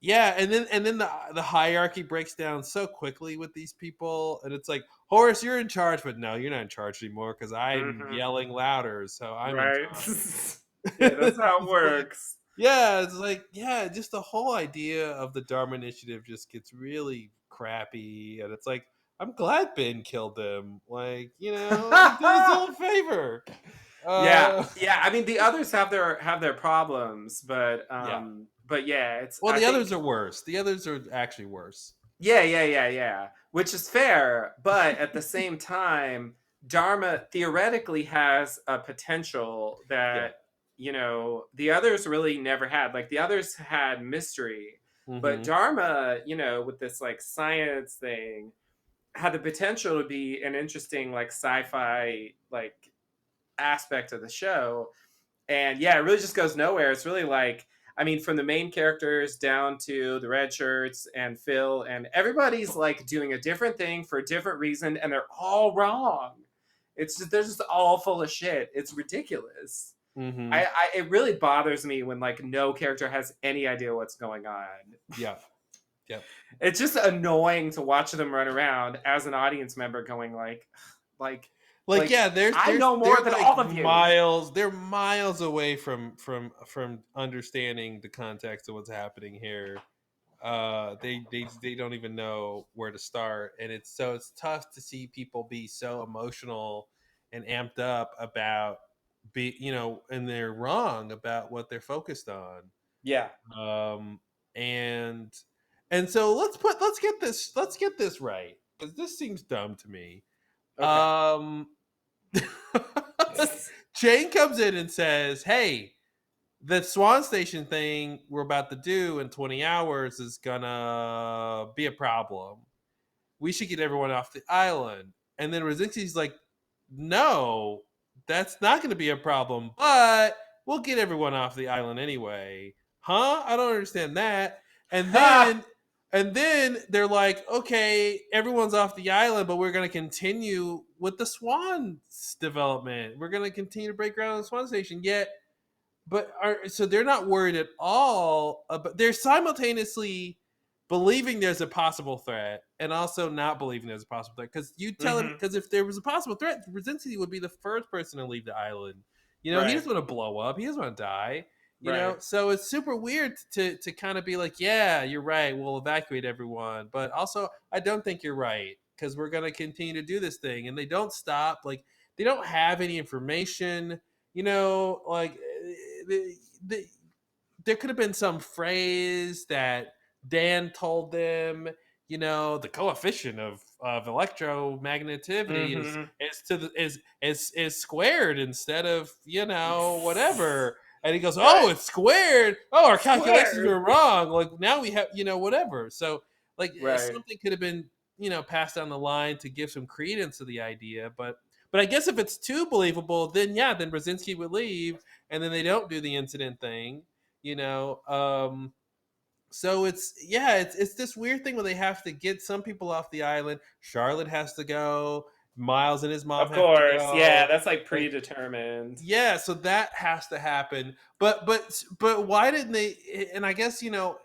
Yeah, and then the hierarchy breaks down so quickly with these people, and it's like, Horace, you're in charge, but no, you're not in charge anymore because I'm yelling louder, so I'm in charge. Yeah, that's how it works. Yeah, it's like, just the whole idea of the Dharma Initiative just gets really crappy, and it's like, I'm glad Ben killed them. Like, he did his own favor. Yeah. I mean, the others have their problems, but it's. Well, the others are worse. The others are actually worse. Yeah. Which is fair, but at the same time, Dharma theoretically has a potential that the others really never had. Like the others had mystery, but Dharma, with this like science thing, had the potential to be an interesting like sci-fi like aspect of the show. And it really just goes nowhere. It's really like, I mean, from the main characters down to the red shirts and Phil, and everybody's like doing a different thing for a different reason, and they're all wrong. It's just they're just all full of shit. It's ridiculous. Mm-hmm. It really bothers me when like no character has any idea what's going on. Yeah. It's just annoying to watch them run around as an audience member going like Yeah, I know more they're than like all of you. they're miles away from understanding the context of what's happening here. They don't even know where to start, and it's tough to see people be so emotional and amped up about and they're wrong about what they're focused on. Yeah. And so let's get this right, because this seems dumb to me. Okay. Jane comes in and says, "Hey, the Swan Station thing we're about to do in 20 hours is gonna be a problem. We should get everyone off the island." And then Rosinski's like, "No, that's not gonna be a problem, but we'll get everyone off the island anyway." Huh? I don't understand that. And then they're like, "Okay, everyone's off the island, but we're gonna continue with the Swans development. We're gonna continue to break ground on the Swan Station." Yet, so they're not worried at all. But they're simultaneously believing there's a possible threat and also not believing there's a possible threat. Because you tell him, because if there was a possible threat, Brzezinski would be the first person to leave the island. He doesn't want to blow up. He doesn't want to die. So it's super weird to kind of be like, yeah, you're right, we'll evacuate everyone, but also I don't think you're right, because we're going to continue to do this thing. And they don't stop. Like, they don't have any information, like there could have been some phrase that Dan told them, the coefficient of electromagnetivity is squared instead of whatever. And he goes, "Oh, it's squared. Oh, our calculations were wrong. Like, now we have, whatever." So, like, something could have been, passed down the line to give some credence to the idea. But I guess if it's too believable, then Brzezinski would leave, and then they don't do the incident thing, So it's this weird thing where they have to get some people off the island. Charlotte has to go. Miles and his mom of course, have to go. yeah, that's like predetermined. Yeah, so that has to happen. But why didn't they? And I guess because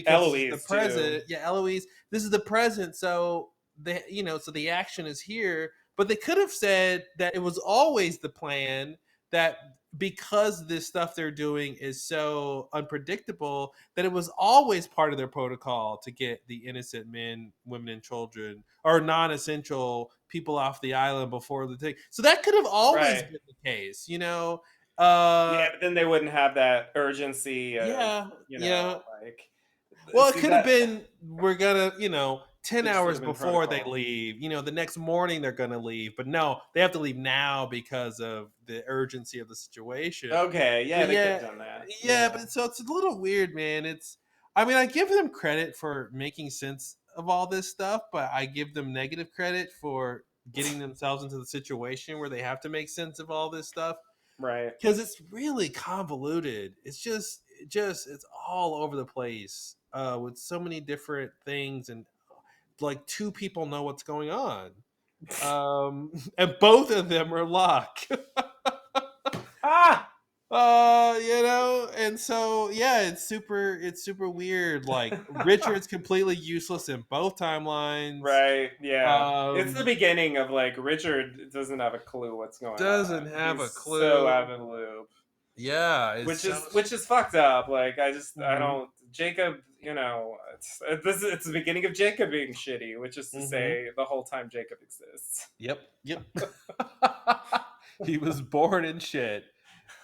Eloise, the present. too. Yeah, Eloise. This is the present, so so the action is here. But they could have said that it was always the plan, that because this stuff they're doing is so unpredictable, that it was always part of their protocol to get the innocent men, women, and children, or non-essential people off the island before the thing. So that could have always been the case, yeah, but then they wouldn't have that urgency of, like, well, it could have been, we're gonna 10 hours before protocol. they leave, the next morning they're gonna leave, but no, they have to leave now because of the urgency of the situation. Okay, yeah, they could have done that. Yeah, but so it's a little weird, man. I give them credit for making sense of all this stuff, but I give them negative credit for getting themselves into the situation where they have to make sense of all this stuff. Right. Because it's really convoluted. It's it's all over the place, with so many different things, and like two people know what's going on, and both of them are Locke. And so it's super weird. Like, Richard's completely useless in both timelines. Right. Yeah. It's the beginning of, like, Richard doesn't have a clue what's going on. Doesn't have a clue. So out of the loop. Yeah. Which is fucked up. Like, I don't. Jacob, it's the beginning of Jacob being shitty, which is to say the whole time Jacob exists. Yep. He was born in shit,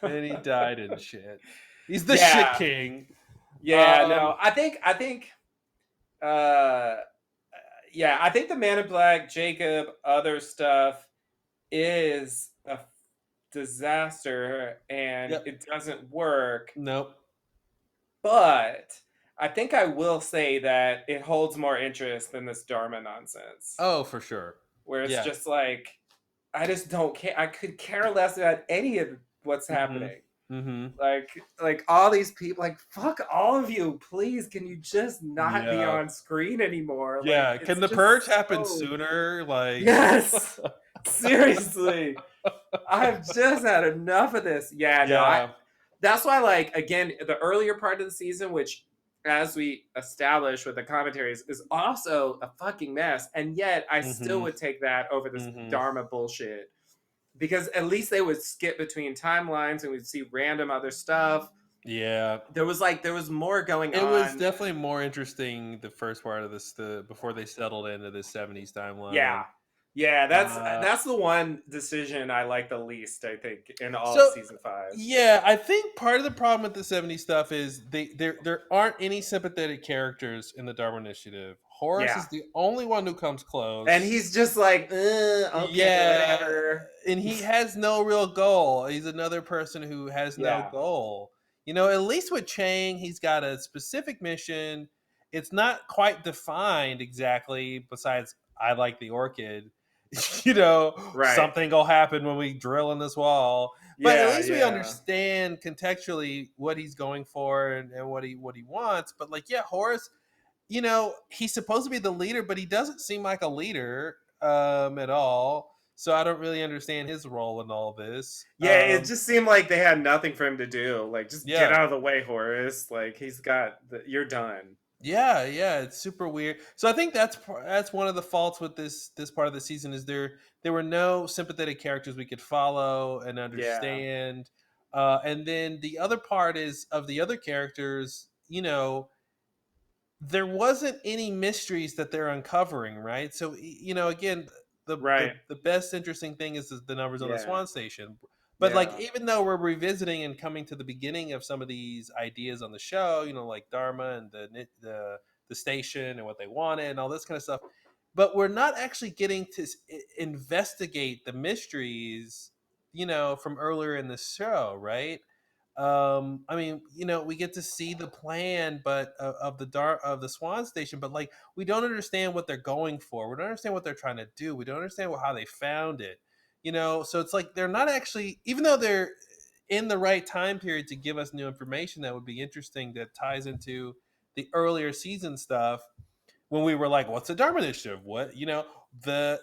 and he died in shit. He's the shit king. Yeah, no, I think I think the Man in Black, Jacob, other stuff is a disaster, and it doesn't work. Nope. But I think I will say that it holds more interest than this Dharma nonsense. Oh, for sure. Where it's just like, I just don't care. I could care less about any of what's happening. Like all these people, like, fuck all of you, please, can you just not be on screen anymore? Can the purge happen sooner? Like, yes. Seriously, I've just had enough of this. Yeah, no, Yeah. that's why, like, again, the earlier part of the season, which, as we established with the commentaries, is also a fucking mess, and yet I still Mm-hmm. would take that over this Mm-hmm. Dharma bullshit, because at least they would skip between timelines and we'd see random other stuff. Yeah. There was more going It was on. definitely more interesting the first part of this, before they settled into the 70s Yeah, timeline. yeah, Uh, that's the one decision I like the least, I think, in all of so season 5. yeah, I think part of the problem with the 70s stuff is there aren't any sympathetic characters in the Dharma Initiative. Horace Yeah, is the only one who comes and close. he's just like, okay, Yeah, whatever. and he has no real goal. He's another person who has no Yeah, goal. You know, at least with Chang, he's got a specific mission. It's not quite defined exactly, besides I like the orchid. You know, right. something will happen when we drill in this wall. But at Yeah, least we yeah, understand contextually what he's going for, and what he wants. But like, yeah, Horace, you know, he's supposed to be the leader, but he doesn't seem like a leader at all. So I don't really understand his role in all this. yeah. It just seemed like they had nothing for him to do. Like, just get Yeah. out of the way, Horace. Like, you're done. Yeah, it's super weird. So I think that's one of the faults with this part of the season is there were no sympathetic characters we could follow and Yeah, understand. And then the other part is of the other characters, you know, there wasn't any mysteries that they're uncovering, right? So you know, again, right. the best interesting thing is the numbers on the Yeah, Swan Station. But like, yeah, even though we're revisiting and coming to the beginning of some of these ideas on the show, you know, like Dharma and the station and what they wanted and all this kind of stuff, but we're not actually getting to investigate the mysteries, you know, from earlier in the show, right? I mean, you know, we get to see the plan, but of the Swan Station, but like, we don't understand what they're going for. We don't understand what they're trying to do. We don't understand how they found it. You know, so it's like they're not actually, even though they're in the right time period to give us new information that would be interesting, that ties into the earlier season stuff, when we were like, "What's the Dharma Initiative? What, you know, the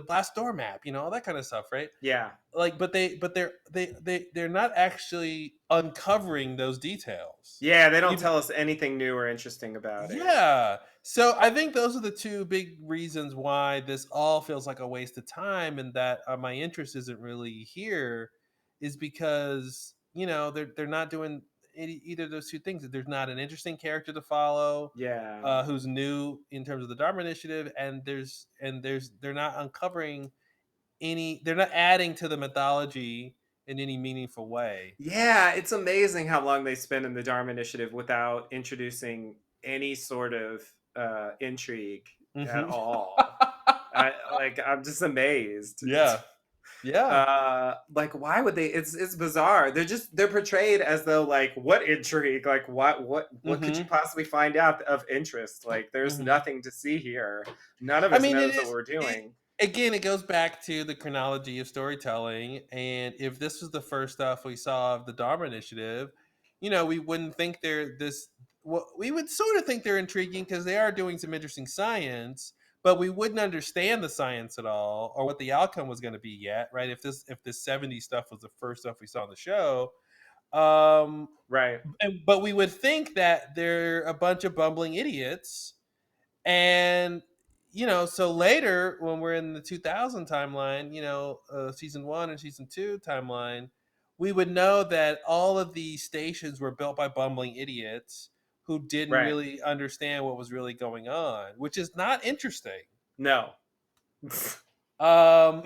blast door map, you know, all that kind of stuff, right?" yeah, Like, but they're not actually uncovering those details. yeah. They don't Even tell us anything new or interesting about it. Yeah. So I think those are the two big reasons why this all feels like a waste of time, and that my interest isn't really here, is because, you know, they're not doing either of those two things. There's not an interesting character to follow, Yeah, who's new in terms of the Dharma Initiative, and they're not uncovering they're not adding to the mythology in any meaningful way. yeah. It's amazing how long they spend in the Dharma Initiative without introducing any sort of intrigue at Hmm. all. I'm just amazed. Yeah. Yeah. Like, why would they? It's bizarre. They're portrayed as though, like, what intrigue? Like, what could you Hmm. possibly find out of interest? Like, there's Hmm. nothing to see here. None of I us mean, it knows what is we're it, doing. again. It goes back to the chronology of storytelling, and if this was the first stuff we saw of the Dharma Initiative, you know, we wouldn't think they're this. Well, we would sort of think they're intriguing because they are doing some interesting science, but we wouldn't understand the science at all or what the outcome was going to be yet, right? If this 70s stuff was the first stuff we saw on the show, um, Right. but we would think that they're a bunch of bumbling idiots. And, you know, so later when we're in the 2000 timeline, you know, season 1 and season 2 timeline, we would know that all of these stations were built by bumbling idiots who didn't Right. really understand what was really going on, which is not interesting. No. um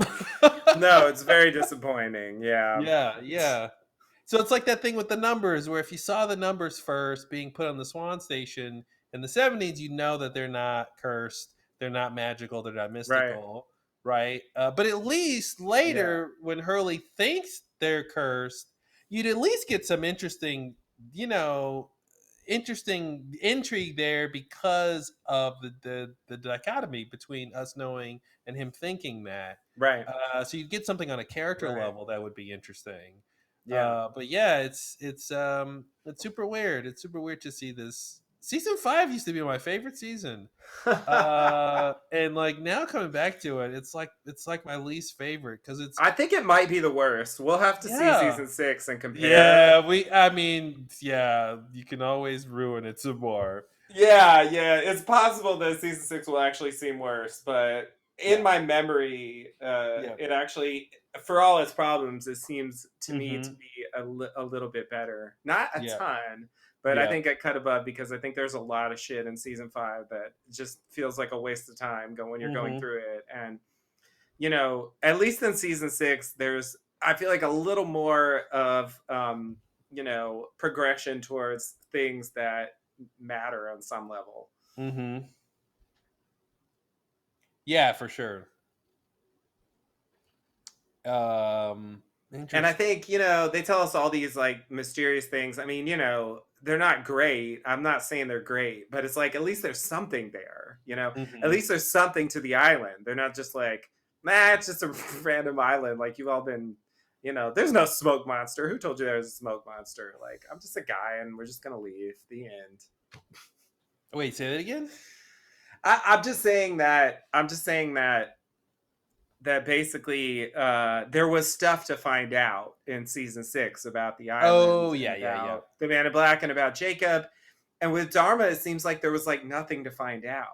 No, it's very disappointing. Yeah. yeah. So it's like that thing with the numbers, where if you saw the numbers first being put on the Swan Station in the 70s, you know that they're not cursed, they're not magical, they're not Right. mystical, right? But at least Yeah. later, when Hurley thinks they're cursed, you'd at least get some interesting, you know, interesting intrigue there because of the dichotomy between us knowing and him thinking that. Right. So you get something on a character Right. level that would be interesting. Yeah. But yeah, it's super weird. It's super weird to see this Season 5 used to be my favorite season. And like now coming back to it, it's like my least favorite because it's I think it might be the worst. We'll have to see yeah. season 6 and compare. Yeah, I mean, yeah, you can always ruin it some more. Yeah, it's possible that season 6 will actually seem worse, but in Yeah. my memory, Yeah. it actually, for all its problems, it seems to me to Mm-hmm. be a little bit better. Not a Yeah. ton, but I Yeah. think I cut above because I think there's a lot of shit in season 5 that just feels like a waste of time when you're going Mm-hmm. through it. And, at least in season 6, I feel like a little more of, progression towards things that matter on some level. Mm-hmm. Yeah, for sure. And I Interesting. think, they tell us all these like mysterious things. I mean, they're not great. I'm not saying they're great, but it's like at least there's something there, At Mm-hmm. least there's something to the island. They're not just like, nah, it's just a random island. Like you've all been, there's no smoke monster. Who told you there was a smoke monster? Like, I'm just a guy and we're just gonna leave. The end. Wait, say that again? I'm just saying that basically there was stuff to find out in season 6 about the Oh, islands and yeah. about the Man in Black and about Jacob. And with Dharma, it seems like there was like nothing to find out.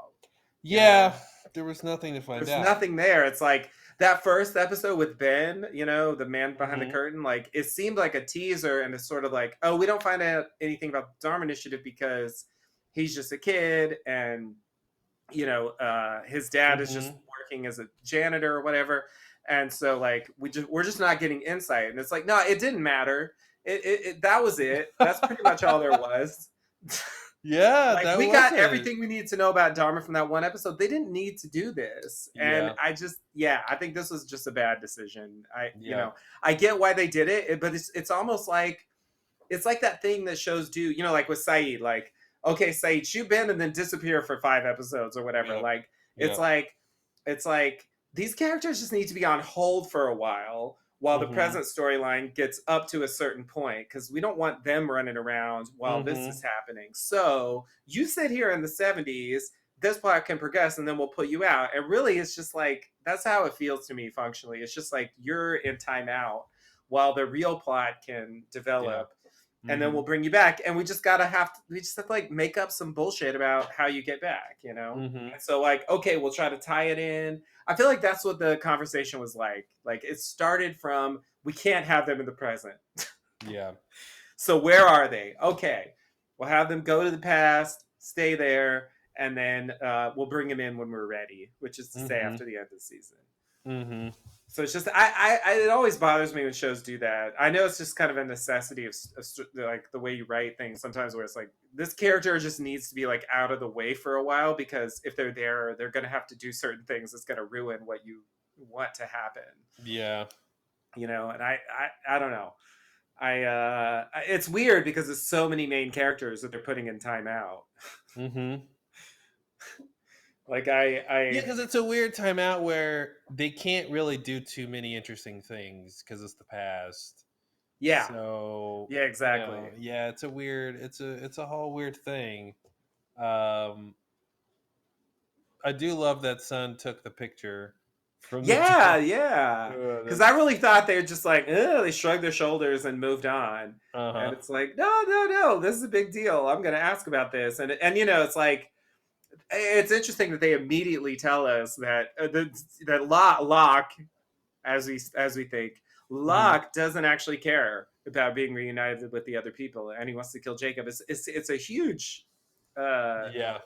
Yeah, there was nothing to find There's out. nothing there. It's like that first episode with Ben, the man behind the Mm-hmm. curtain, like it seemed like a teaser, and it's sort of like, oh, we don't find out anything about the Dharma Initiative because he's just a kid, and his dad is just Mm-hmm. working as a janitor or whatever. And so like we're just not getting insight. And it's like, no, it didn't matter. That was it. That's pretty much all there was. Yeah, Like that we was got it. everything we needed to know about Dharma from that one episode. They didn't need to do this. And Yeah. I think this was just a bad decision. Yeah. I get why they did it, but it's almost like it's like that thing that shows do, like with Saeed, like, okay, Saeed, shoot Ben and then disappear for 5 episodes or whatever. Yep. Like, Yep. it's like these characters just need to be on hold for a while the Mm-hmm. present storyline gets up to a certain point because we don't want them running around while this Mm-hmm. is happening. So you sit here in the 70s, this plot can progress and then we'll put you out. And really, it's just like that's how it feels to me functionally. It's just like you're in timeout while the real plot can Yeah. develop, and then Mm-hmm. we'll bring you back. And we just have to like make up some bullshit about how you get back, Mm-hmm. And so like, okay, we'll try to tie it in. I feel like that's what the conversation was like. Like it started from we can't have them in the present. Yeah. So where are they? Okay, we'll have them go to the past, stay there, and then we'll bring them in when we're ready, which is to say Mm-hmm. after the end of the season. Mm-hmm. So it's just it always bothers me when shows do that. I know it's just kind of a necessity of like the way you write things sometimes, where it's like this character just needs to be like out of the way for a while because if they're there, they're gonna have to do certain things that's gonna ruin what you want to happen. Yeah. And I don't know. It's weird because there's so many main characters that they're putting in timeout. Mm-hmm. Like Yeah, because it's a weird timeout where they can't really do too many interesting things because it's the past. yeah, So yeah, exactly. yeah, it's a whole weird thing. Um, I do love that Sun took the picture from the Yeah, dog. yeah. Because I That's really thought they were just like, they shrugged their shoulders and moved on. And uh-huh. it's like, no, no, no, this is a big deal. I'm going to ask about this. And it's like, it's interesting that they immediately tell us that that Locke, as we think, Hmm. Locke doesn't actually care about being reunited with the other people, and he wants to kill Jacob. It's a huge uh, Yeah,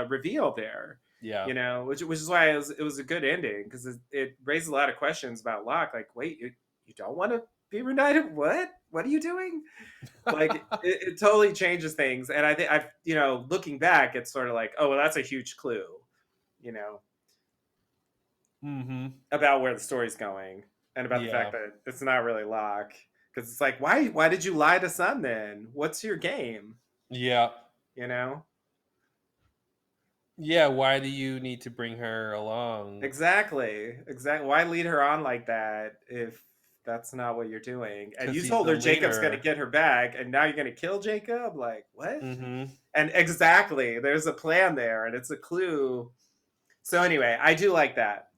reveal there, yeah, which is why it was a good ending because it raised a lot of questions about Locke. Like, wait, you don't want to be reunited? What are you doing? Like, it totally changes things. And I think looking back, it's sort of like, oh well, that's a huge clue, you know, hmm, about where the story's going and about the fact yeah, that it's not really Locke. Because it's like, why did you lie to Sun then? What's your game? yeah, You know? yeah. Why do you need to bring her along? Exactly. Why lead her on like that if that's not what you're doing. And 'Cause you he's told the her Jacob's going to leader. get her back, and now you're going to kill Jacob? Like, what? Mm-hmm. And exactly, there's a plan there, and it's a clue. So anyway, I do like that.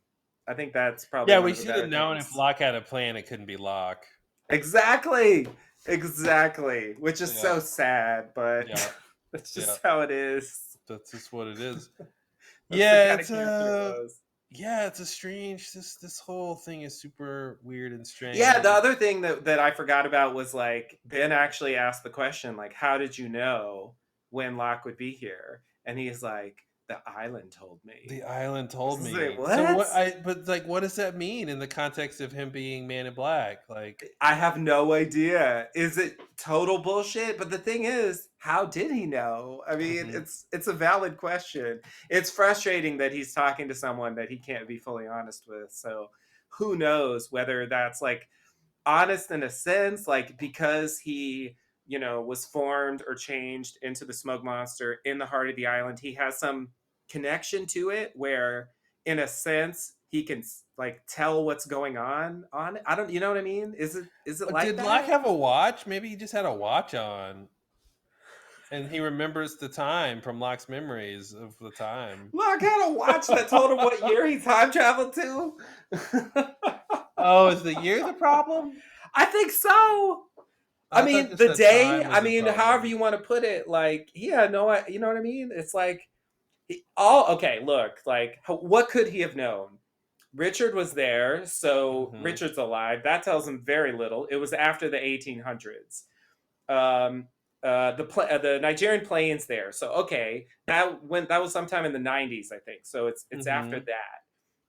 I think that's probably Yeah, one we of the should better have known if things. Locke had a plan, it couldn't be Locke. Exactly. Which is Yeah. so sad, but Yeah. that's just Yeah. how it is. That's just what it is. That's Yeah, the kind it's of character it was. yeah, it's a strange. This whole thing is super weird and strange. Yeah, the other thing that I forgot about was like Ben actually asked the question, like, how did you know when Locke would be here? And he's like, the island told me. The island told It's me. like, what? So but like, what does that mean in the context of him being Man in Black? Like, I have no idea. Is it total bullshit? But the thing is, how did he know? I mean, Mhm. it's a valid question. It's frustrating that he's talking to someone that he can't be fully honest with. So who knows whether that's like honest in a sense, like because he, was formed or changed into the smoke monster in the heart of the island, he has some connection to it where in a sense he can like tell what's going on it. I don't, you know what I mean? Is it like did that? Locke have a watch? Maybe he just had a watch on, and he remembers the time from Locke's memories of the time. Locke had a watch that told him what year he time traveled to. Oh, is the year the problem? I think so. I thought mean, just the that day, time was the however problem. you want to put it, like, yeah, no, you know what I mean? It's like, okay, look, like, what could he have known? Richard was there, so Mhm. Richard's alive. That tells him very little. It was after the 1800s. The Nigerian plane's there, so okay, that was sometime in the 90s, I think. So it's after Mhm. that.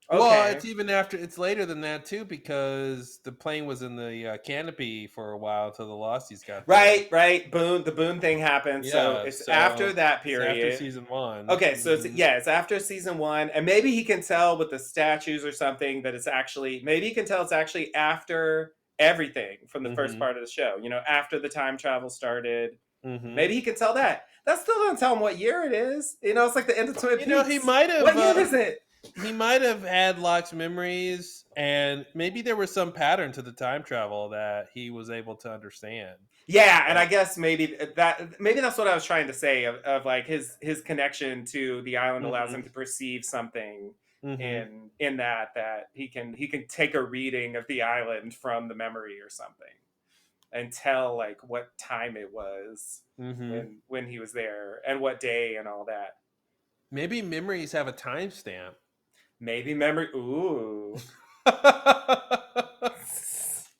Well, Okay. it's even after. It's later than that too, because the plane was in the canopy for a while until the Losties got there. Right. The Boone thing happened, so Yeah, it's after so that it's after period. season 1. Okay, so Mhm. it's after season 1, and maybe he can tell with the statues or something that it's actually, maybe he can tell it's actually after everything from the first Mhm. part of the show. After the time travel started. Mhm. Maybe he can tell that. That still doesn't tell him what year it is. It's like the end of Twin He Peaks. might have What year is it? he might have had Locke's memories, and maybe there was some pattern to the time travel that he was able to understand. Yeah, and I Like, guess maybe that's what I was trying to say of like his connection to the island allows him mhm. to perceive something Mhm. in that he can take a reading of the island from the memory or something and tell like what time it was Mhm. when he was there and what day and all that. Maybe memories have a timestamp. Maybe memory. Ooh.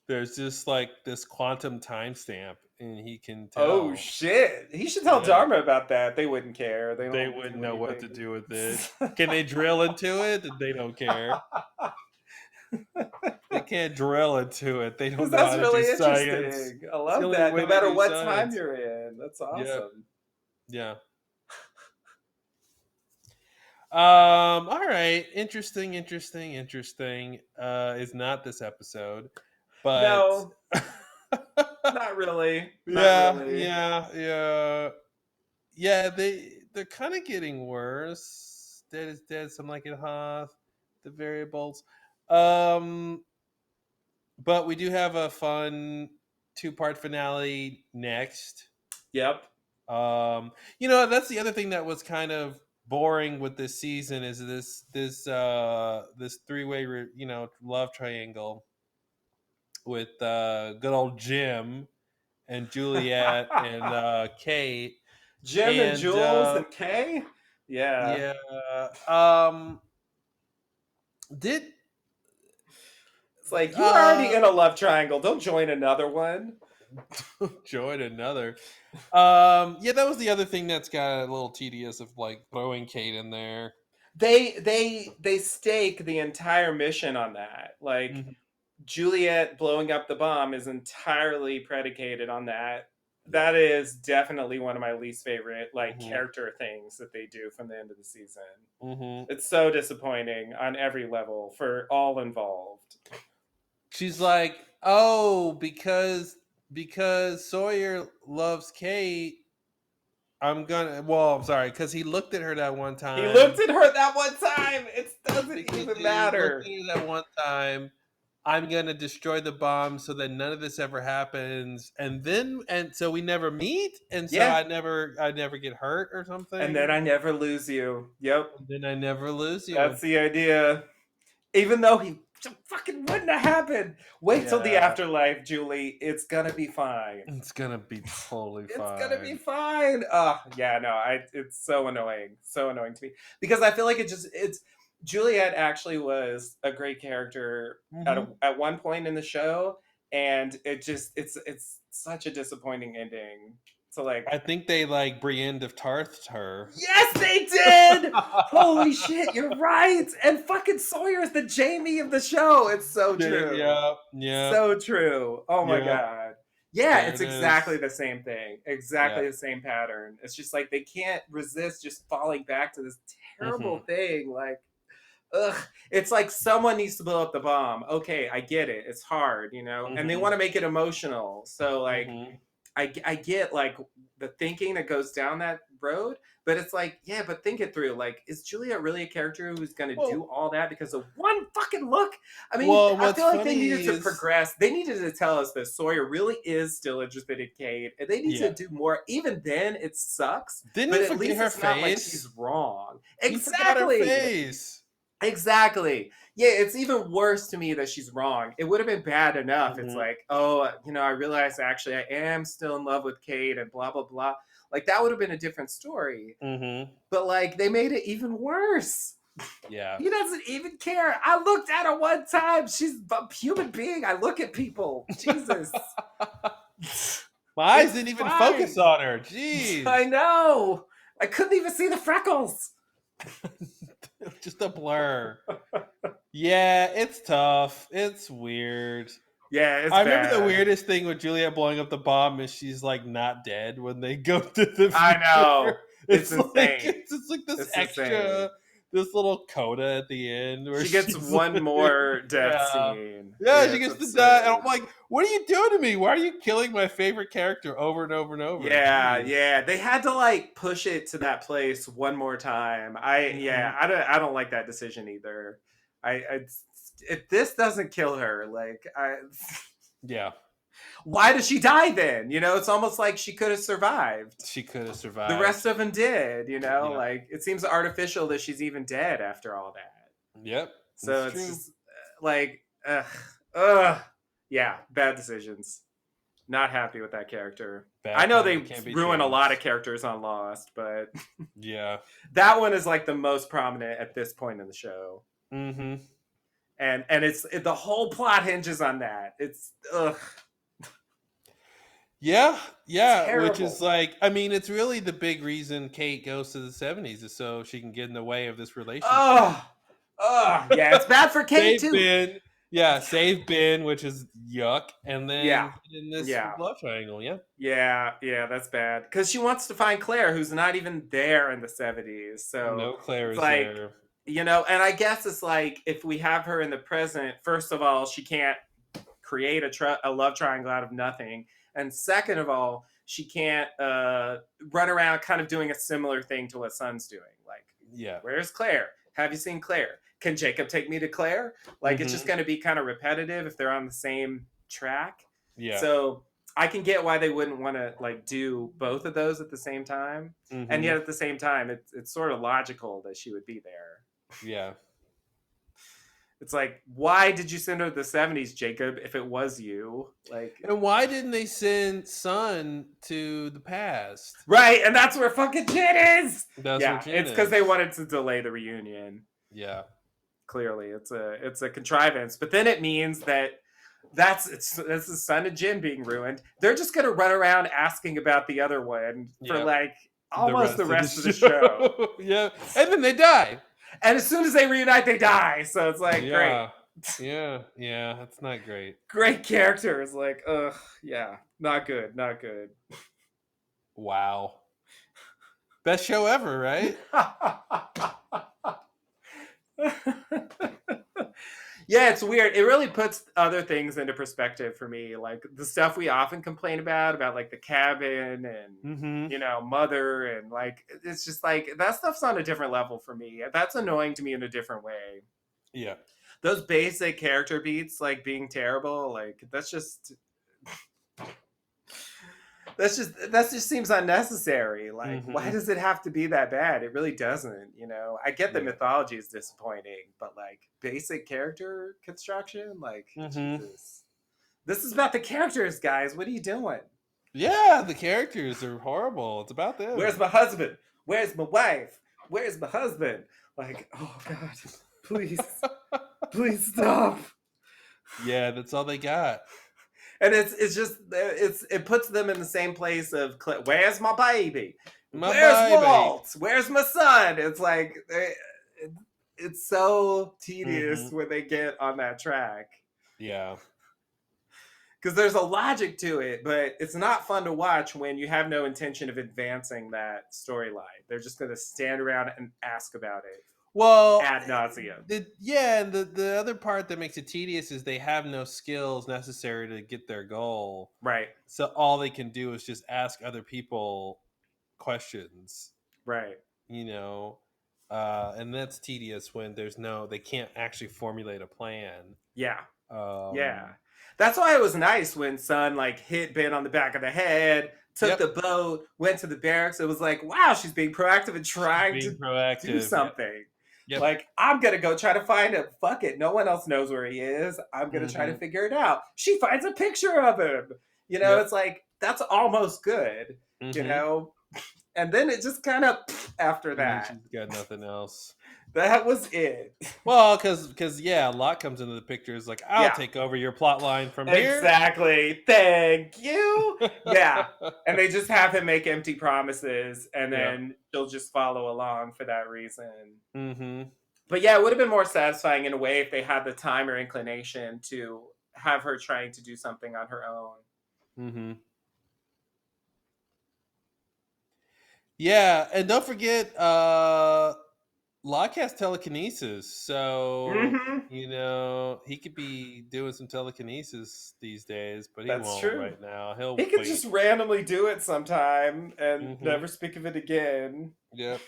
There's just like this quantum timestamp, and he can Oh tell. shit! He should tell Yeah, Dharma about that. They wouldn't care. They they don't wouldn't do know what to anything. do with it. Can they drill into it? They don't care. They can't drill into it. They don't Because know how that's to do really science. interesting. I It's the love only that. way No they matter do what time science. you're in, that's Yeah, awesome. yeah. All right. Interesting. Is not this episode, but No, not really. Not yeah, really. yeah. Yeah, they're kind of getting worse. Dead is dead. Some like it hot. The variables. Um, but we do have a fun 2-part finale next. Yep. That's the other thing that was kind of boring with this season is this 3-way love triangle with good old Jim and Juliet and Kate Jim and and Jules and Kay. Yeah. yeah did It's like you were already uh in a love triangle. Don't join another one. join another that was the other thing that's got a little tedious of like throwing Kate in there. They stake the entire mission on that. Like Mhm. Juliet blowing up the bomb is entirely predicated on that. That is definitely one of my least favorite like Mhm. character things that they do from the end of the season. Mhm. It's so disappointing on every level for all involved. She's like, oh, because Sawyer loves Kate, I'm sorry, because he looked at her that one He looked time. at her that one time. It doesn't Because even he looked matter. at her that one time. I'm gonna destroy the bomb so that none of this ever happens, and so we never meet, and so Yeah. I never get hurt or something, And then I never lose you. Yep. and then I never lose you. That's the idea. Even though he fucking wouldn't have happened. Wait till the Yeah. afterlife, Julie. It's gonna be fine. It's gonna be totally It's fine. gonna be fine. Yeah, no, it's so annoying. So annoying to me. Because I feel like it's Juliet actually was a great character Mhm. at one point in the show, and it's such a disappointing ending. So like I think they like Brienne of Tarth her. yes, they did. Holy shit, you're right. And fucking Sawyer is the Jamie of the show. It's so true. Yeah. So true. Oh my Yeah. god. Yeah, There it's it exactly is. the same thing. Exactly the same pattern. It's just like they can't resist just falling back to this terrible Mm-hmm. thing. Like, ugh. It's like someone needs to blow up the bomb. Okay, I get it. It's hard, and they Mm-hmm. want to make it emotional. So like Mm-hmm. I get like the thinking that goes down that road, but it's like, yeah, but think it through. Like, is Julia really a character who's going to do Well, all that because of one fucking look? I mean, well, I what's feel like they funny needed to is progress. They needed to tell us that Sawyer really is still interested in Kate, and they need to yeah. do more. Even then, it sucks, Didn't but you at forget least her it's not like face? she's wrong. You forgot her Exactly. face. Exactly. Yeah, it's even worse to me that she's wrong. It would have been bad enough. It's Mhm. like, oh, I realize actually I am still in love with Kate and blah, blah, blah. Like, that would have been a different story. Mm-hmm. But, like, they made it even worse. Yeah. He doesn't even care. I looked at her one time. She's a human being. I look at people. Jesus. My eyes It's didn't even fine. focus on her. Jeez. I know. I couldn't even see the freckles. Just a blur. Yeah, it's tough. It's weird. Yeah, it's I remember the bad. weirdest thing with Juliet blowing up the bomb is she's like not dead when they go to the future. I know. It's Like insane. it's like this It's extra insane. this little coda at the end where She gets she's one like- more death Yeah. scene. Yeah, she it's gets to die, and absurd. I'm like, "What are you doing to me? Why are you killing my favorite character over and over and over?" Yeah, Jeez. yeah. They had to like push it to that place one more time. Mhm. I don't like that decision either. If this doesn't kill her, like Yeah, why does she die then? It's almost like she could have survived. she could have survived. The rest of them did, Yeah. like it seems artificial that she's even dead after all that. Yep. So That's it's true. just like, ugh, yeah, bad decisions. Not happy with that character. Bad I know karma they can't be ruin a lot of changed. characters on Lost, but Yeah. that one is like the most prominent at this point in the show, Mm-hmm. and the whole plot hinges on that. It's ugh. Yeah, yeah. Which Terrible. is like, I mean, it's really the big reason Kate goes to the 70s is so she can get in the way of this relationship. Yeah, it's bad for Kate Save too. Ben. Yeah, save Ben, which is yuck, and then Yeah. get in this Yeah. love triangle. Yeah. Yeah, that's bad because she wants to find Claire, who's not even there in the 70s. So No Claire it's is like, there. and I guess it's like if we have her in the present, first of all, she can't create a love triangle out of nothing, and second of all, she can't run around kind of doing a similar thing to what Sun's doing. Like, Yeah. where's Claire? Have you seen Claire? Can Jacob take me to Claire? Like, it's Mhm. just going to be kind of repetitive if they're on the same track. Yeah. So I can get why they wouldn't want to like do both of those at the same time, Mhm. and yet at the same time, it's sort of logical that she would be there. Yeah. It's like, why did you send her to the 70s, Jacob, if it was you? Like, And why didn't they send Sun to the past? right, and that's where fucking Jen is. That's Yeah, where Jen it's because is. they wanted to delay the reunion. Yeah. Clearly, it's a contrivance, but then it means that that's the Sun and Jin being ruined. They're just gonna run around asking about the other one for Yep. like almost the rest of the show. show. Yeah. And then they die. And as soon as they reunite, they die. So it's like, Yeah. Yeah. That's not great. great characters. Like, ugh, yeah, not good. Wow. Best show ever, right? Yeah, it's weird. It really puts other things into perspective for me, like the stuff we often complain about like the cabin and Mm-hmm. Mother, and like it's just like that stuff's on a different level for me. That's annoying to me in a different way. Yeah. those basic character beats, like being terrible, like that just seems unnecessary. Like, why does it have to be that bad? It really doesn't, you know. I get the mythology is disappointing, but like basic character construction, like Jesus. This is about the characters, guys. What are you doing? Yeah, the characters are horrible. It's about them. Where's my husband? Where's my wife? Where's my husband? Like, oh God, please, please stop. Yeah, that's all they got. And it puts them in the same place of where's my baby? Where's Walt? Where's my son? It's like it's so tedious when they get on that track. Yeah. Because there's a logic to it, but it's not fun to watch when you have no intention of advancing that storyline. They're just going to stand around and ask about it. Well, ad nauseum. And the other part that makes it tedious is they have no skills necessary to get their goal. Right. So all they can do is just ask other people questions. Right. You know, and that's tedious when they can't actually formulate a plan. Yeah. Yeah. That's why it was nice when Sun like hit Ben on the back of the head, took the boat, went to the barracks. It was like, wow, she's being proactive and trying to do something. Yep. Like, I'm going to go try to find him. Fuck it. No one else knows where he is. I'm going to try to figure it out. She finds a picture of him. You know, it's like, that's almost good, you know? And then it just kind of, after that. She's got nothing else. That was it. Well, because a lot comes into the picture. It's like, I'll take over your plot line from here. Exactly. Thank you. Yeah. And they just have him make empty promises, and then she'll just follow along for that reason. But yeah, it would have been more satisfying in a way if they had the time or inclination to have her trying to do something on her own. Yeah, and don't forget, Locke has telekinesis, so you know he could be doing some telekinesis these days, but he won't right now. He could just randomly do it sometime and never speak of it again. Yep.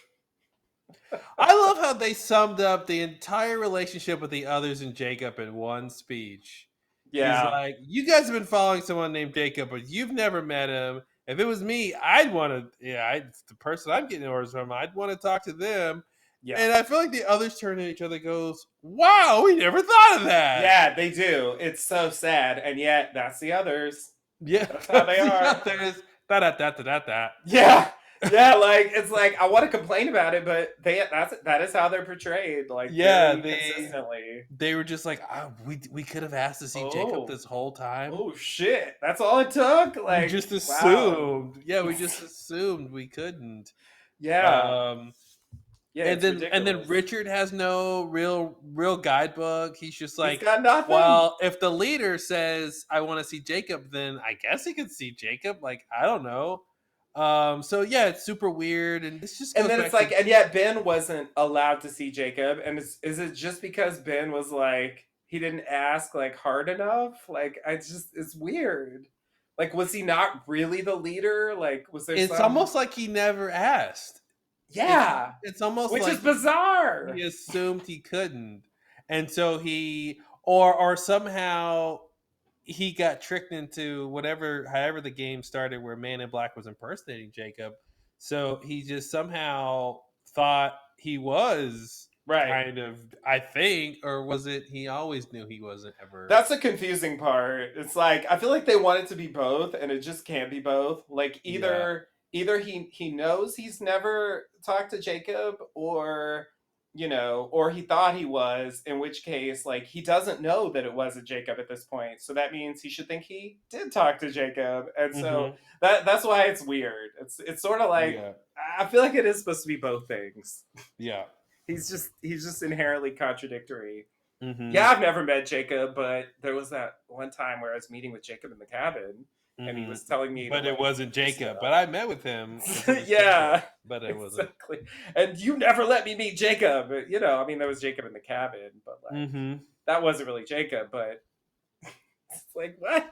I love how they summed up the entire relationship with the others and Jacob in one speech. Yeah, he's like, "You guys have been following someone named Jacob, but you've never met him. If it was me, I'd want to. Yeah, the person I'm getting orders from, I'd want to talk to them." Yeah. And I feel like the others turn to each other and goes, wow, we never thought of that. Yeah, they do. It's so sad. And yet, that's the others. Yeah. That's how they are. There's that. Yeah. Yeah, like, it's like, I want to complain about it, but that is how they're portrayed. Like, consistently. They were just like, we could have asked to see Jacob this whole time. Oh, shit. That's all it took? Like, we just assumed. Wow. Yeah, we just assumed we couldn't. Yeah. Yeah, and then Richard has no real guidebook. He's just like, he's got nothing. Well, if the leader says I want to see Jacob, then I guess he could see Jacob. Like, I don't know. So yeah, it's super weird, and this just and then it's like, and yet Ben wasn't allowed to see Jacob, and is it just because Ben was like he didn't ask like hard enough? Like, it's weird. Like, was he not really the leader? Like, was there? It's almost like he never asked. Yeah, it's almost which like is bizarre. He assumed he couldn't, and so he or somehow he got tricked into however the game started, where Man in Black was impersonating Jacob. So he just somehow thought he was kind of, I think, or was it he always knew he wasn't ever? That's the confusing part. It's like I feel like they want it to be both, and it just can't be both. Like either he knows he's never talked to Jacob, or or he thought he was, in which case like he doesn't know that it wasn't Jacob at this point, so that means he should think he did talk to Jacob, and so that's why it's weird. It's sort of like I feel like it is supposed to be both things. Yeah, he's just inherently contradictory. Yeah, I've never met Jacob, but there was that one time where I was meeting with Jacob in the cabin. And he was telling me, but it wasn't Jacob. But I met with him. Yeah, but it wasn't. Exactly. And you never let me meet Jacob. I mean, there was Jacob in the cabin, but like that wasn't really Jacob. But it's like, what?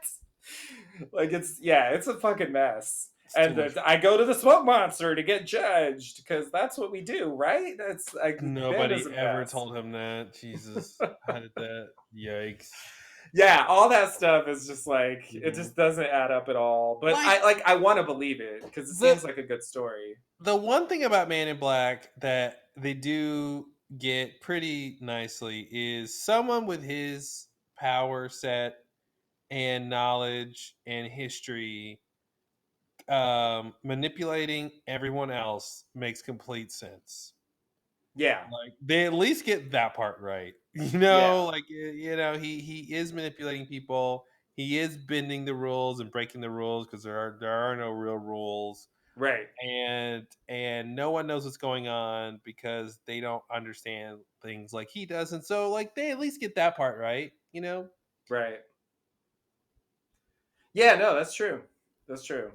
Like it's a fucking mess. And I go to the smoke monster to get judged because that's what we do, right? That's like Nobody ever told him that. Jesus, how did that? Yikes! Yeah, all that stuff is just like it Mhm. just doesn't add up at all. But Like- I want to believe it because it The- seems like a good story. The one thing about Man in Black that they do get pretty nicely is someone with his power set and knowledge and history manipulating everyone else makes complete sense. Yeah, Like they at least get that part right. Yeah. Like he is manipulating people. He is bending the rules and breaking the rules because there are no real rules. right, And no one knows what's going on because they don't understand things like he does. And so like they at least get that part right, right. Yeah, no, that's true. That's true.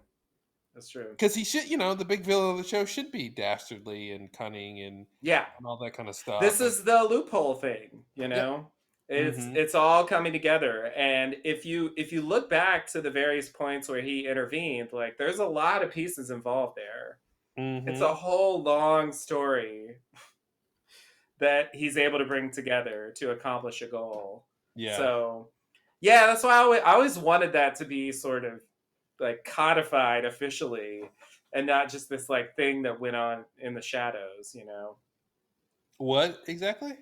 That's true. because he should, the big villain of the show should be dastardly and cunning and Yeah, all that kind of stuff. this is the loophole thing, you know. Mhm. It's all coming together, and if you look back to the various points where he intervened, like there's a lot of pieces involved there. It's a Mhm. whole long story that he's able to bring together to accomplish a goal. Yeah. So, yeah, that's why I always wanted that to be sort of like codified officially and not just this like thing that went on in the shadows, What exactly?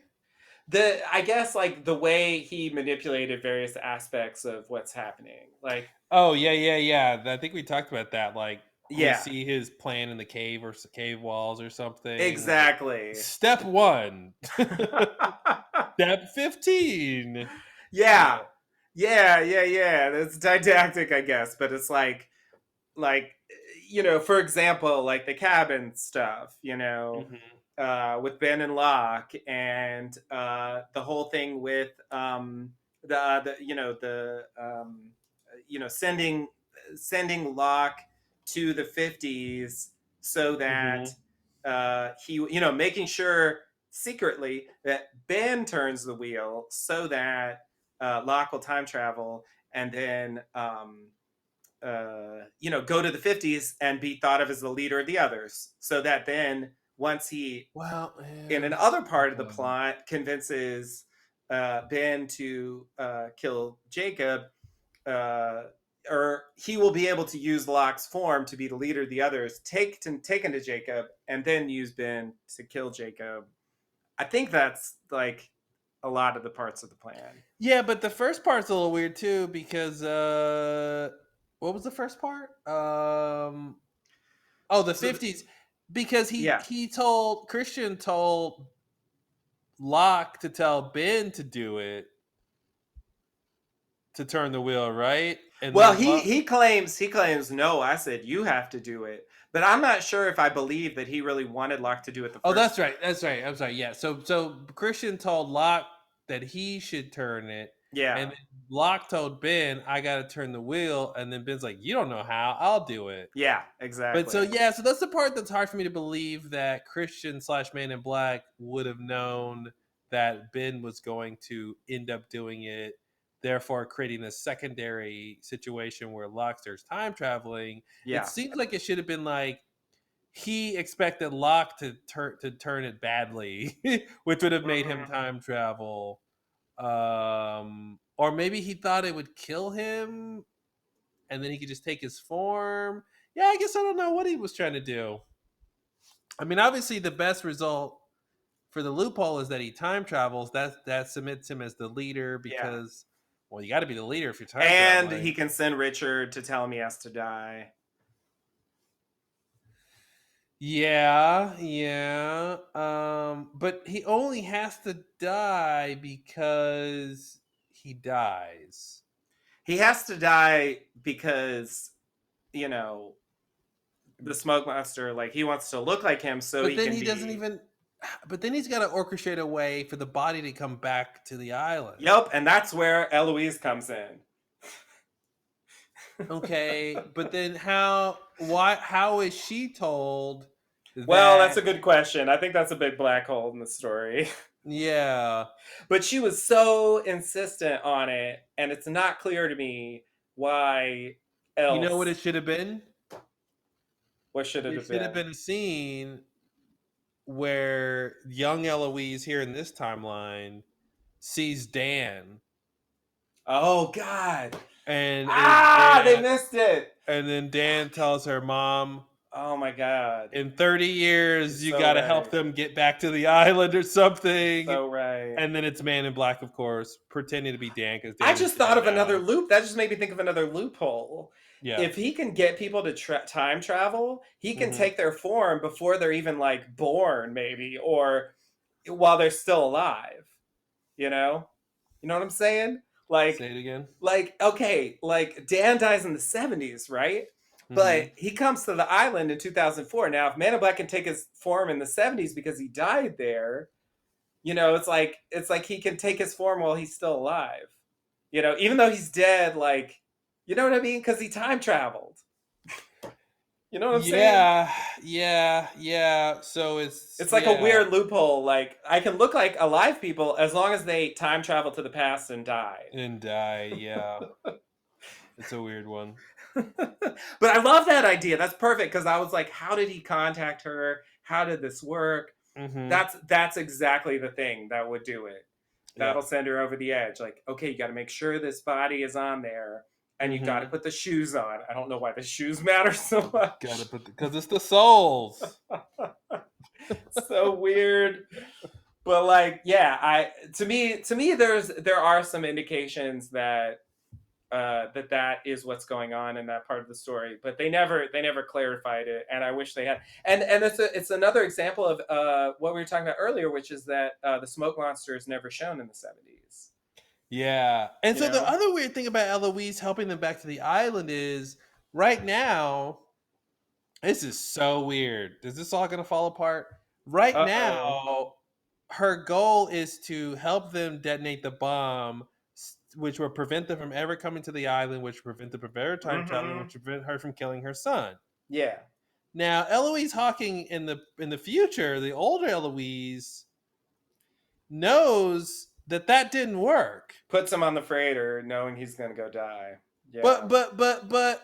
I guess like the way he manipulated various aspects of what's happening. Like, Oh yeah. I think we talked about that. Like we yeah, see his plan in the cave or cave walls or something. exactly. Step 1. Step 15. Yeah. It's didactic, I guess, but it's like for example, like the cabin stuff, with Ben and Locke, and the whole thing with sending Locke to the 50s so that he making sure secretly that Ben turns the wheel so that Locke will time travel and then go to the 50s and be thought of as the leader of the others, so that then once he, in another part of the plot, convinces Ben to kill Jacob, or he will be able to use Locke's form to be the leader of the others, taken to Jacob, and then use Ben to kill Jacob. I think that's like a lot of the parts of the plan. Yeah, but the first part's a little weird too because what was the first part? The 50s, because Christian told Locke to tell Ben to do it, to turn the wheel, right? And well, then he claims no, I said you have to do it. But I'm not sure if I believe that he really wanted Locke to do it the first Oh, that's right. I'm sorry. Yeah. So Christian told Locke that he should turn it. Yeah. And then Locke told Ben, I got to turn the wheel. And then Ben's like, you don't know how. I'll do it. Yeah, exactly. But so that's the part that's hard for me to believe that Christian / Man in Black would have known that Ben was going to end up doing it, therefore creating a secondary situation where Locke starts time traveling. Yeah. It seems like it should have been like he expected Locke to turn it badly, which would have made him time travel. Or maybe he thought it would kill him and then he could just take his form. Yeah, I guess I don't know what he was trying to do. I mean, obviously the best result for the loophole is that he time travels. That submits him as the leader because well, you got to be the leader if you're time traveling. And he can send Richard to tell him he has to die. Yeah. But he only has to die because he dies. He has to die because, the smoke monster, like he wants to look like him, so but then he doesn't even. But then he's got to orchestrate a way for the body to come back to the island. Yep, and that's where Eloise comes in. Okay, but then how is she told Well, that's a good question. I think that's a big black hole in the story. Yeah. But she was so insistent on it, and it's not clear to me why else. You know what it should have been? What should it There have should have been? been a scene where young Eloise here in this timeline sees Dan, Oh God! and They missed it. and then Dan tells her, "Mom, Oh my God! in 30 years, You're you so got to right. help them get back to the island or something." So right. And then it's Man in Black, of course, pretending to be Dan because I Dan is just thought dead of another now. loop. That just made me think of another loophole. Yeah. If he can get people to time travel, he can Mhm. take their form before they're even like born, maybe, or while they're still alive. You know what I'm saying? Say it again. Okay, like Dan dies in the 70s, right? But Mhm. he comes to the island in 2004. Now, if Man in Black can take his form in the 70s because he died there, it's like he can take his form while he's still alive. Even though he's dead, like, you know what I mean? Because he time traveled. You know what I'm saying? Yeah. So It's like a weird loophole. Like, I can look like alive people as long as they time travel to the past and die. and die. Yeah, it's a weird one. But I love that idea. That's perfect because I was like, how did he contact her? How did this work? Mm-hmm. That's exactly the thing that would do it. That'll Yeah. send her over the edge. Like, okay, you got to make sure this body is on there, and you got to put the shoes on. I don't know why the shoes matter so much. Gotta put because it's the souls. So weird. But like, yeah, to me, there are some indications that that is what's going on in that part of the story, but they never clarified it, and I wish they had. And it's another example of what we were talking about earlier, which is that the smoke monster is never shown in the 70s. Yeah, and so the other weird thing about Eloise helping them back to the island is right now. This is so weird. Is this all gonna fall apart? Right now, her goal is to help them detonate the bomb, which will prevent them from ever coming to the island, which will prevent the prevent time traveling, which will prevent her from killing her son. Yeah. Now, Eloise Hawking in the future, the older Eloise, knows that didn't work. Puts him on the freighter, knowing he's gonna go die. Yeah. But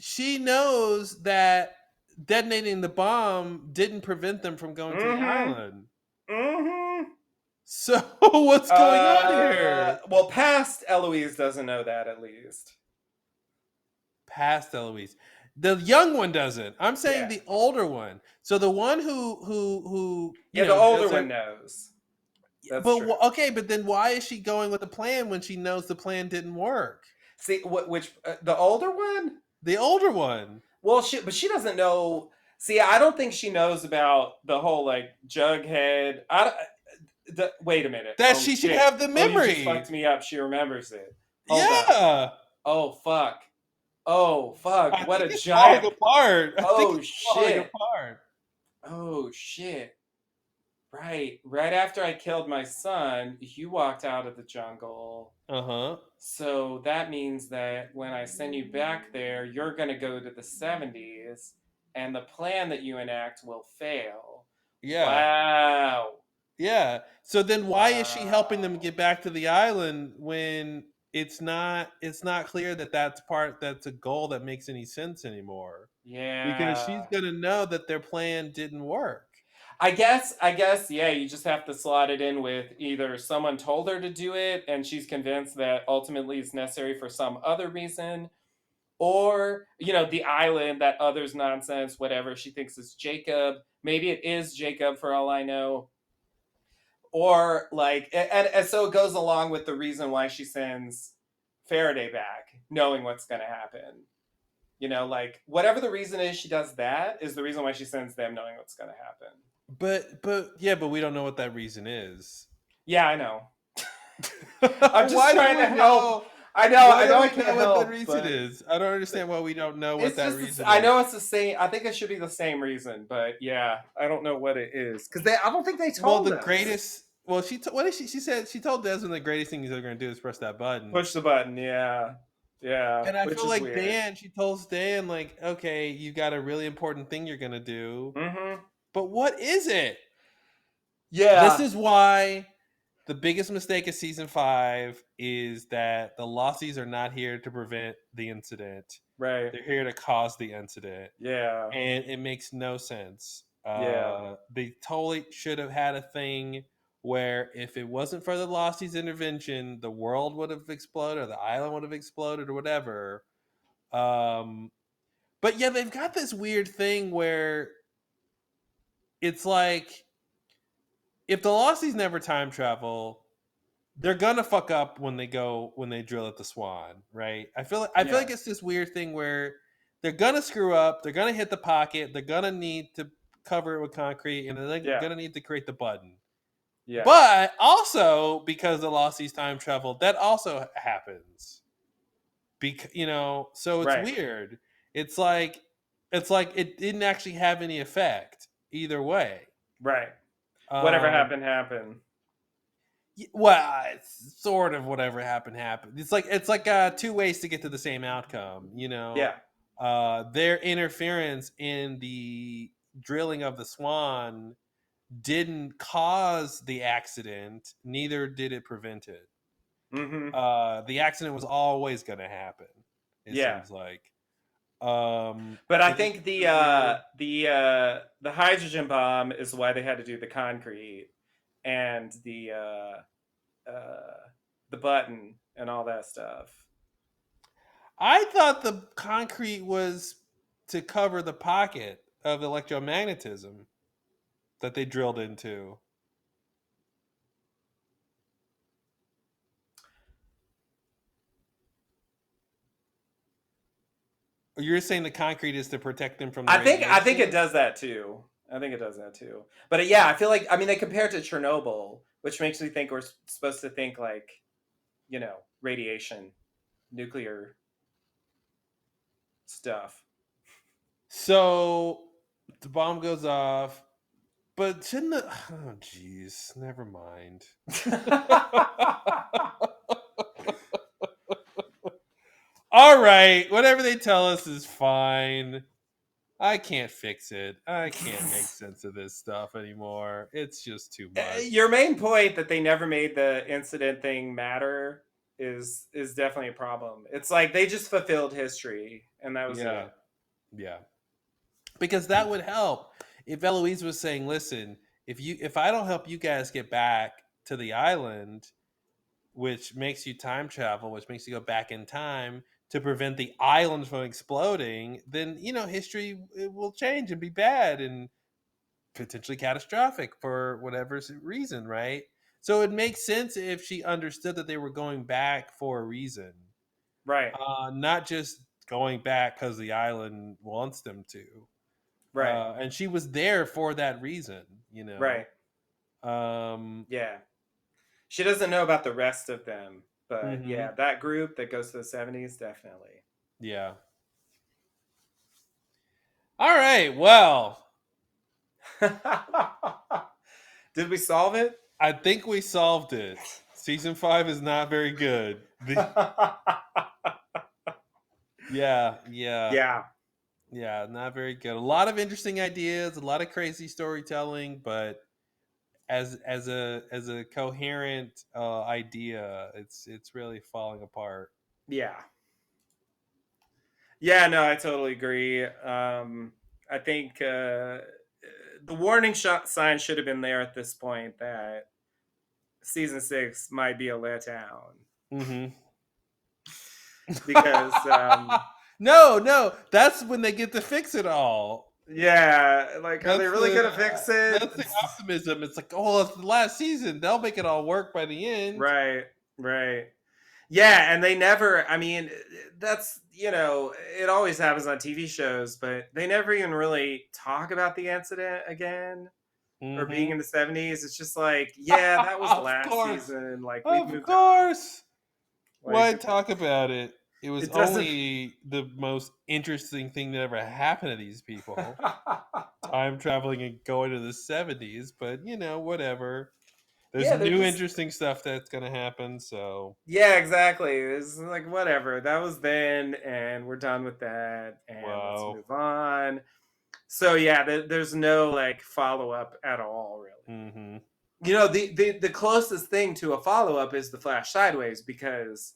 she knows that detonating the bomb didn't prevent them from going to the island. Mm-hmm. So what's going on here? Well, past Eloise doesn't know that, at least. Past Eloise. The young one doesn't. I'm saying the older one. So the one who the older one knows. That's true. Okay, but then why is she going with the plan when she knows the plan didn't work? See, which the older one? The older one. Well, she doesn't know. See, I don't think she knows about the whole like Jughead. Wait a minute. That she should have the memory. You just fucked me up. She remembers it. Hold on. Oh fuck. What a giant. Falling apart. Oh shit. Oh shit. Right after I killed my son, you walked out of the jungle. So that means that when I send you back there, you're going to go to the 70s, and the plan that you enact will fail. Yeah. Wow. Yeah. So then why is she helping them get back to the island when it's not clear that that's a goal that makes any sense anymore? Yeah. Because she's going to know that their plan didn't work. I guess, yeah, you just have to slot it in with either someone told her to do it and she's convinced that ultimately it's necessary for some other reason, or, the island, that other's nonsense, whatever, she thinks is Jacob. Maybe it is Jacob for all I know. Or, like, and so it goes along with the reason why she sends Faraday back, knowing what's going to happen. Like, whatever the reason is she does that is the reason why she sends them knowing what's going to happen. But we don't know what that reason is. Yeah, I know. I'm just trying to help. I know I can't help what that reason is. I don't understand why we don't know what that reason is. I know it's the same. I think it should be the same reason, but yeah, I don't know what it is because I don't think they told us. Greatest. Well, what did she said? She told Desmond the greatest thing they're going to do is press that button. Push the button, yeah. And I feel like weird. She tells Dan, like, okay, you got a really important thing you're going to do. Mm-hmm. But what is it? Yeah. This is why the biggest mistake of season 5 is that the Lossies are not here to prevent the incident. Right. They're here to cause the incident. Yeah. And it makes no sense. Yeah. They totally should have had a thing where if it wasn't for the Lossies' intervention, the world would have exploded or the island would have exploded or whatever. But yeah, they've got this weird thing where it's like if the Lossies never time travel, they're gonna fuck up when they drill at the Swan, right? I feel like it's this weird thing where they're gonna screw up, they're gonna hit the pocket, they're gonna need to cover it with concrete, and they're gonna need to create the button. Yeah. But also because the Lossies time travel, that also happens. Because so it's weird. It's like it didn't actually have any effect either way. Right. Whatever happened. Well, it's sort of whatever happened. It's like 2 ways to get to the same outcome. Yeah. Their interference in the drilling of the Swan didn't cause the accident. Neither did it prevent it. Mm-hmm. The accident was always going to happen. It seems like. But I think the hydrogen bomb is why they had to do the concrete and the button and all that stuff. I thought the concrete was to cover the pocket of electromagnetism that they drilled into. You're saying the concrete is to protect them from the radiation? I think it does that too. But yeah, I feel like they compare it to Chernobyl, which makes me think we're supposed to think like, radiation, nuclear stuff. So the bomb goes off, but shouldn't the... Oh, jeez, never mind. All right, whatever they tell us is fine. I can't fix it. I can't make sense of this stuff anymore. It's just too much. Your main point that they never made the incident thing matter is definitely a problem. It's like they just fulfilled history, and that was it. Yeah. Because that would help if Eloise was saying, "Listen, if I don't help you guys get back to the island, which makes you time travel, which makes you go back in time to prevent the island from exploding, then history will change and be bad and potentially catastrophic for whatever reason, right?" So it makes sense if she understood that they were going back for a reason, right? Not just going back because the island wants them to, right? And she was there for that reason, right? Yeah, she doesn't know about the rest of them, but yeah, that group that goes to the 70s, definitely. Yeah. All right. Well, did we solve it? I think we solved it. Season 5 is not very good. Yeah, not very good. A lot of interesting ideas, a lot of crazy storytelling, but as a coherent idea, it's really falling apart. Yeah, no, I totally agree. I think the warning sign should have been there at this point that season 6 might be a letdown. Because no, that's when they get to fix it all. Yeah, like, are they really gonna fix it? That's the optimism. It's like, oh, it's the last season. They'll make it all work by the end. Right. Yeah, and they never, that's, it always happens on TV shows, but they never even really talk about the incident again. Or being in the 70s. It's just like, yeah, that was the last season. Like, of course. Why talk about it? It was only the most interesting thing that ever happened to these people. Time traveling and going to the 70s, but whatever. There's new interesting stuff that's going to happen, so... Yeah, exactly. It's like, whatever. That was then, and we're done with that, and let's move on. So, yeah, there's no, like, follow-up at all, really. you know, the closest thing to a follow-up is the Flash Sideways, because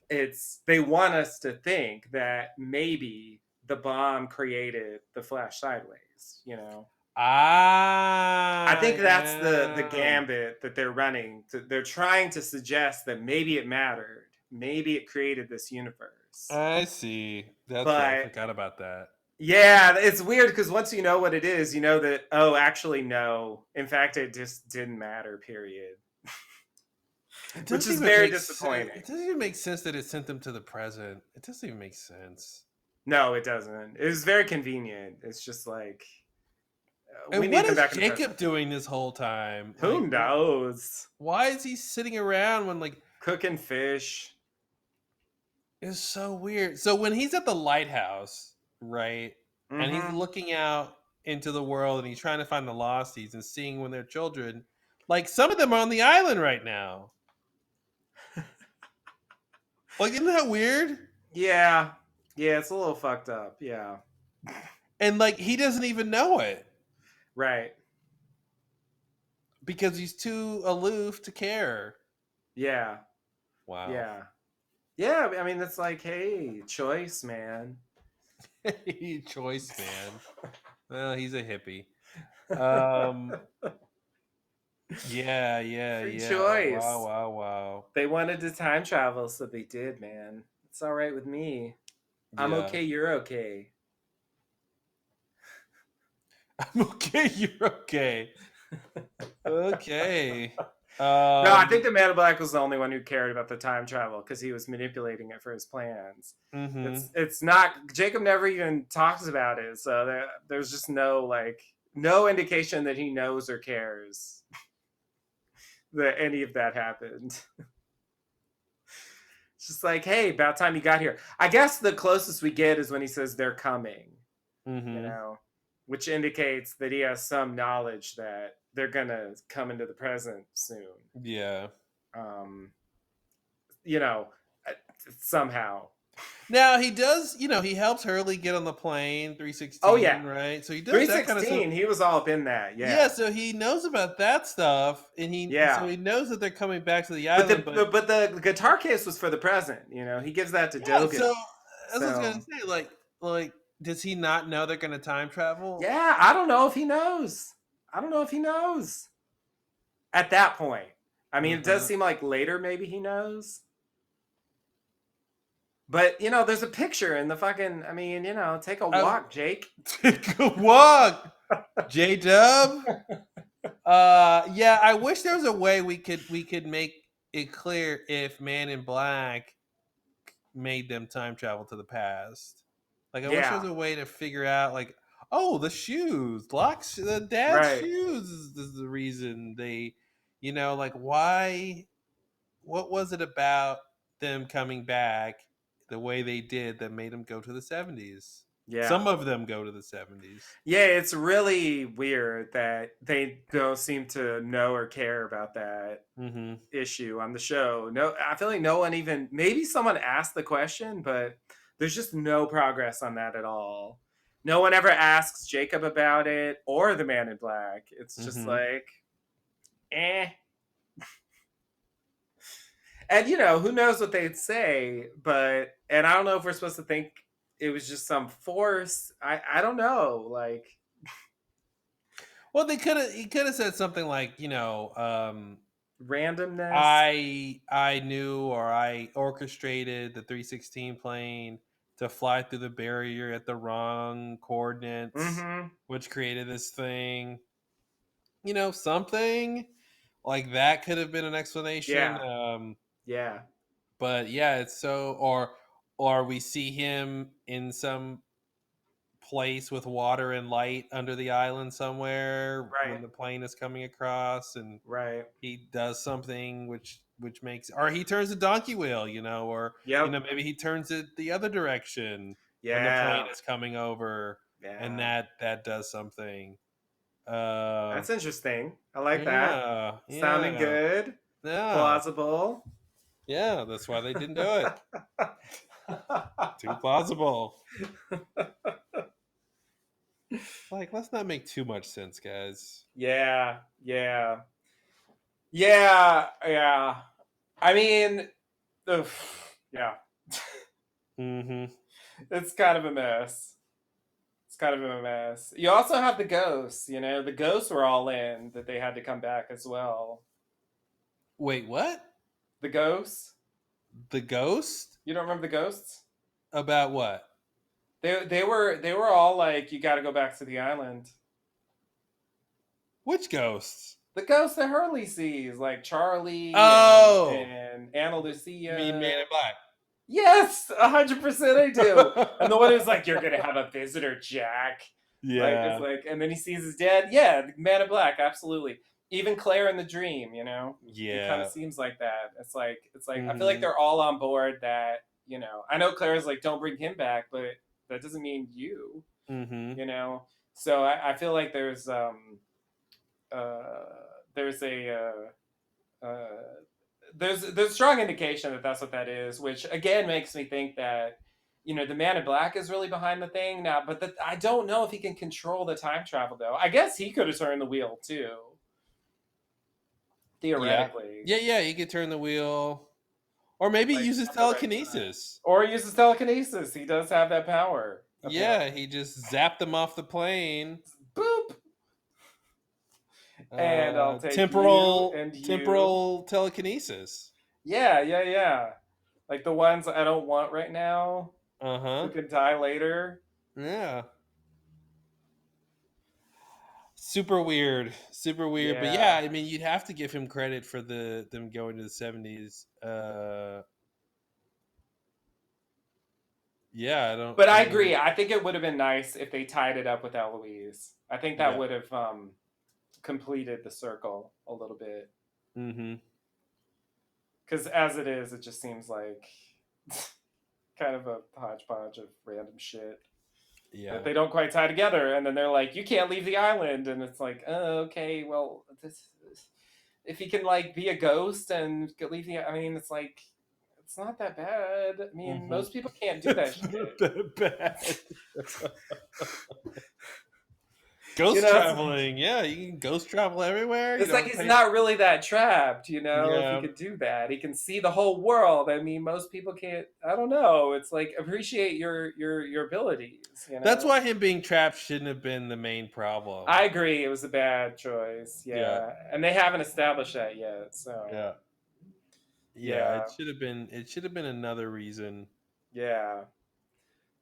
they want us to think that maybe the bomb created the Flash Sideways, you know. I think that's the Yeah. gambit that they're running. They're trying to suggest that maybe it mattered. Maybe it created this universe. I see. That's right. I But forgot about that. yeah, it's weird because once you know what it is, you know that, oh, actually, no. In fact, it just didn't matter, period. It Which doesn't is even very make sense. disappointing. It doesn't even make sense that it sent them to the present. It doesn't even make sense. No, it doesn't. It was very convenient. It's just like, we And need what them is back in the Jacob present. doing this whole time? Who Like, knows? why is he sitting around when, like, Cooking fish. it's so weird. So when he's at the lighthouse, right, and he's Mhm. looking out into the world and he's trying to find the losties and seeing when they're children, like some of them are on the island right now. Like, isn't that weird? Yeah. Yeah, it's a little fucked up. Yeah. And like he doesn't even know it Right. because he's too aloof to care. Yeah. Wow. Yeah. Yeah, I mean, it's like, hey, choice, man. Choice, man. Well, he's a hippie. Yeah. Free Yeah. choice. Wow. They wanted to time travel, so they did, man. It's all right with me. I'm Yeah. okay, you're okay. I'm okay. You're okay. Okay. No, I think the Man in Black was the only one who cared about the time travel because he was manipulating it for his plans. Mm-hmm. It's not, Jacob never even talks about it, so there's just no indication that he knows or cares that any of that happened. It's just like, hey, about time you got here. I guess the closest we get is when he says they're coming, Mm-hmm. you know, which indicates that he has some knowledge that they're gonna come into the present soon. Yeah. You know, somehow. Now he does, he helps Hurley get on the plane, 316. Oh, yeah. Right. So he does that kind of 316, stuff. he was all up in that. Yeah. Yeah, so he knows about that stuff, and so he knows that they're coming back to the island. But the guitar case was for the present. You know, he gives that to Dogen. So that's what I was gonna say. Like, does he not know they're gonna time travel? Yeah, I don't know if he knows. At that point. I mean, it does seem like later maybe he knows. But, there's a picture in the fucking, I mean, take a walk, Jake. Take a walk, J-Dub. Yeah, I wish there was a way we could make it clear if Man in Black made them time travel to the past. Like, I wish there was a way to figure out, like, oh, the shoes, the dad's shoes is the reason they, like, why? What was it about them coming back the way they did that made them go to the 70s? Yeah. Some of them go to the 70s. Yeah, it's really weird that they don't seem to know or care about that issue on the show. No, I feel like no one even, maybe someone asked the question, but there's just no progress on that at all. No one ever asks Jacob about it or the Man in Black. It's just like, eh. And, who knows what they'd say, and I don't know if we're supposed to think it was just some force. I don't know. Like, well, he could have said something like, randomness. I knew, or I orchestrated the 316 plane to fly through the barrier at the wrong coordinates, which created this thing. Something like that could have been an explanation. Yeah. But yeah, it's so, or we see him in some place with water and light under the island somewhere when the plane is coming across, and he does something which makes, or he turns the donkey wheel, or maybe he turns it the other direction when the plane is coming over, and that does something. That's interesting. I like that. Sounding good. Yeah. Plausible. Yeah, that's why they didn't do it. Too plausible. Like, let's not make too much sense, guys. Yeah. Yeah, yeah. I mean, ugh, yeah. Mm-hmm. It's kind of a mess. It's kind of a mess. You also have the ghosts, you know, the ghosts were all in that they had to come back as well. Wait, what? The ghosts? The ghost? You don't remember the ghosts? About what? They were all like, you got to go back to the island. Which ghosts? The ghosts that Hurley sees, like Charlie Oh, and Anna you mean Lucia. Man in Black? Yes, 100% I do. And the one who's like, "You're gonna have a visitor, Jack." Like it's Yeah, like, and then he sees his dad. Yeah, the Man in Black, absolutely. Even Claire in the dream, you know, it kind of yeah. seems like that. It's like I feel like Mm-hmm. they're all on board. That you know, I know Claire's like, "Don't bring him back," but that doesn't mean you, Mm-hmm. you know. So I feel like uh there's a there's strong indication that that's what that is, which again makes me think that you know the Man in Black is really behind the thing now. But I don't know if he can control the time travel though. I guess he could have turned the wheel too, Yeah, theoretically, yeah, yeah. He could turn the wheel, or maybe like use his at the right time, telekinesis. or he uses telekinesis. He does have that power Yeah, apparently. he just zapped them off the plane. Boop, and I'll take you Temporal, and you. temporal telekinesis. Yeah, yeah, yeah. Like the ones I don't want right now, Uh who huh. could die later. Yeah. Super weird, super weird. But yeah, Yeah. I mean, you'd have to give him credit for them going to the 70s. Yeah, I don't. But I I mean, agree. I think it would have been nice if they tied it up with Eloise. I think that yeah. would have completed the circle a little bit. Mm-hmm. Because as it is, it just seems like kind of a hodgepodge of random shit that Yeah. they don't quite tie together. And then they're like, "You can't leave the island," and it's like, "Oh, okay. Well, if he can like be a ghost and leave the, I mean, it's like." It's not that bad. I mean, Mm-hmm. most people can't do that It's shit. not that bad. You Ghost know, traveling. Yeah, you can ghost travel everywhere. You it's like don't he's pay. not really that trapped, you know, if he Yeah. could do that. He can see the whole world. I mean, most people can't. I don't know. It's like appreciate your abilities, you That's know. why him being trapped shouldn't have been the main I problem. agree. It was a bad choice. Yeah. Yeah. And they haven't established that yet. So, Yeah. Yeah, yeah. it should have been another reason. Yeah.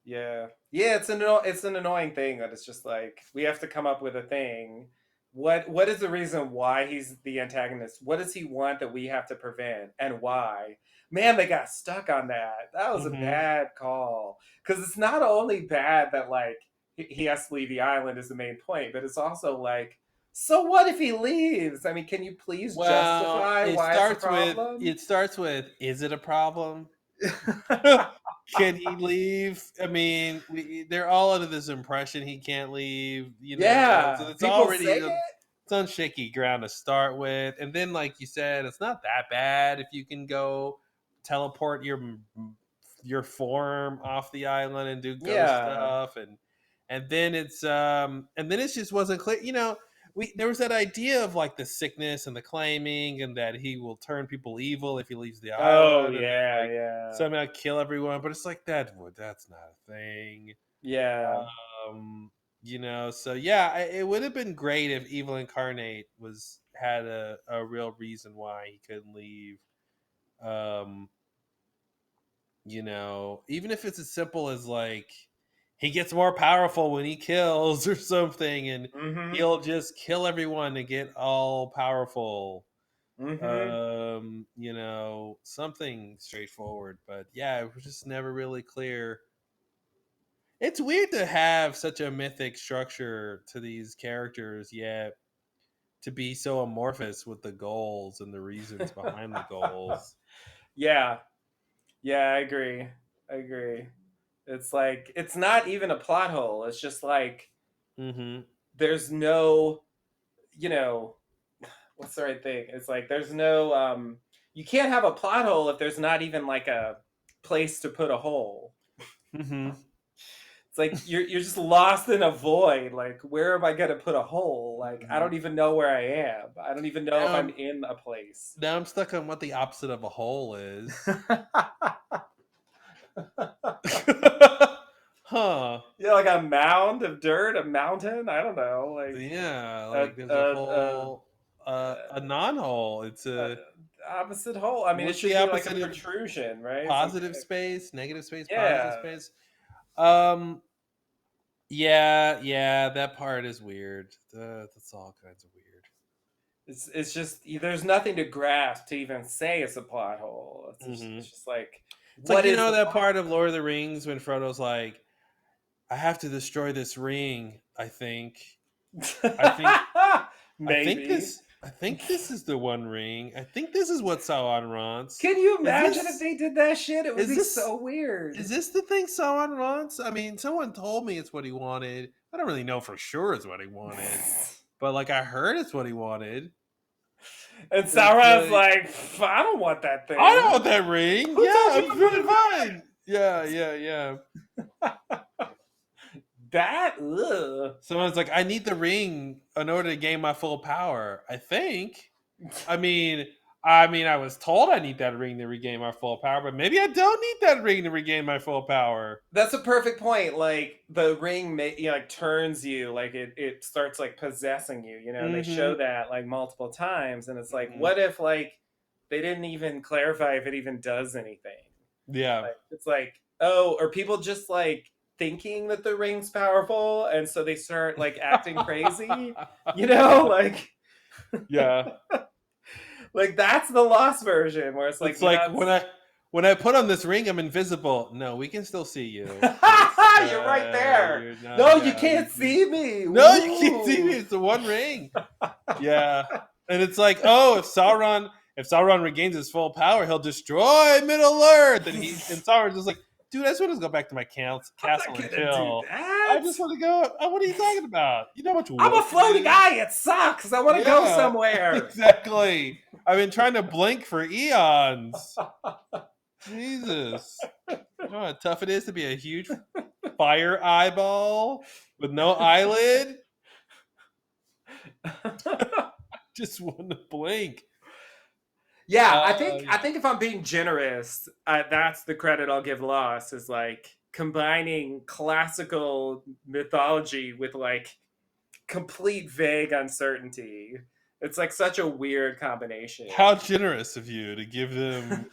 Yeah. Yeah, it's an annoying thing that it's just like we have to come up with a thing. What is the reason why he's the antagonist? What does he want that we have to prevent and why? Man, they got stuck on that. That was a Mhm. bad call. Cuz it's not only bad that like he has to leave the island is the main point, but it's also like so what if he leaves? I mean, can you please Well, justify why it's a problem? it starts with is it a problem? Can he leave? I mean, they're all under this impression he can't leave, you know. So Yeah, it's people already say it. it's on shaky ground to start with, and then like you said, it's not that bad if you can go teleport your form off the island and do ghost Yeah. stuff, and then and then it just wasn't clear, you know. There was that idea of like the sickness and the claiming, and that he will turn people evil if he leaves the Oh island, and then yeah, like yeah, somehow kill everyone. But it's like that's not a thing. yeah, Um, you know, so yeah, it would have been great if Evil Incarnate had a real reason why he couldn't leave. Um, you know, even if it's as simple as like he gets more powerful when he kills or something, and mm-hmm, he'll just kill everyone to get all powerful. mm-hmm. You know, something straightforward. But yeah, it was just never really clear. It's weird to have such a mythic structure to these characters, yet to be so amorphous with the goals and the reasons behind the goals. Yeah, yeah, I agree. I agree. It's like it's not even a plot hole. It's just like Mm-hmm. there's no, you know, what's the right thing? It's like there's no you can't have a plot hole if there's not even like a place to put a hole. Mm-hmm. It's like you're just lost in a void. Like, where am I gonna put a hole? Like, I don't even know where I am. I don't even know if I'm in a place. Now I'm stuck on what the opposite of a hole is. Huh. Yeah, like a mound of dirt, a mountain. I don't know. Like Yeah, a like there's a hole, uh, a non-hole. It's a opposite hole. I mean, it what's should the be like a opposite of protrusion, right? positive space, negative space, positive Yeah. space? Um, yeah, that part is weird. That's all kinds of weird. It's just there's nothing to grasp to even say it's a plot hole. It's just like It's what like, you is know the that part of Lord of the Rings when Frodo's like, I have to destroy this ring, I think. Maybe. I think this is the one ring. I think this is what Sauron wants. Can you Is imagine this- if they did that shit? It would is be this- so weird. Is this the thing Sauron wants? I mean, someone told me it's what he wanted. I don't really know for sure it's what he wanted. But like I heard it's what he wanted. And Sauron's like- like, I don't want that thing. I don't want that ring. Who Yeah, told you I'm to feeling put it fine. Yeah. That ugh. Someone's like, I need the ring in order to gain my full power. I think. I mean, I was told I need that ring to regain my full power, but maybe I don't need that ring to regain my full power. That's a perfect point. Like the ring, like turns you, like it starts like possessing you. You know, and they show that like multiple times, and it's like, what if like they didn't even clarify if it even does anything? Yeah, Like, it's like, oh, are people just like thinking that the ring's powerful, and so they start like acting crazy? You know, like yeah. like that's the lost version where it's like, It's like when I put on this ring, I'm invisible. No, we can still see you. you're right there. No, you can't see me. No, you can't Ooh. see me. It's the one ring. Yeah, and it's like, oh, if Sauron regains his full power, he'll destroy Middle Earth. And Sauron's just like, dude, I just want to go back to my castle and chill. I just want to go. Oh, what are you talking about? You know what? I'm a floating guy. It sucks. I want to go somewhere. Exactly. I've been trying to blink for eons. Jesus. You know how tough it is to be a huge fire eyeball with no eyelid? Just want to blink. Yeah, I think if I'm being generous, that's the credit I'll give Lost, is like combining classical mythology with like complete vague uncertainty. It's like such a weird combination. How generous of you to give them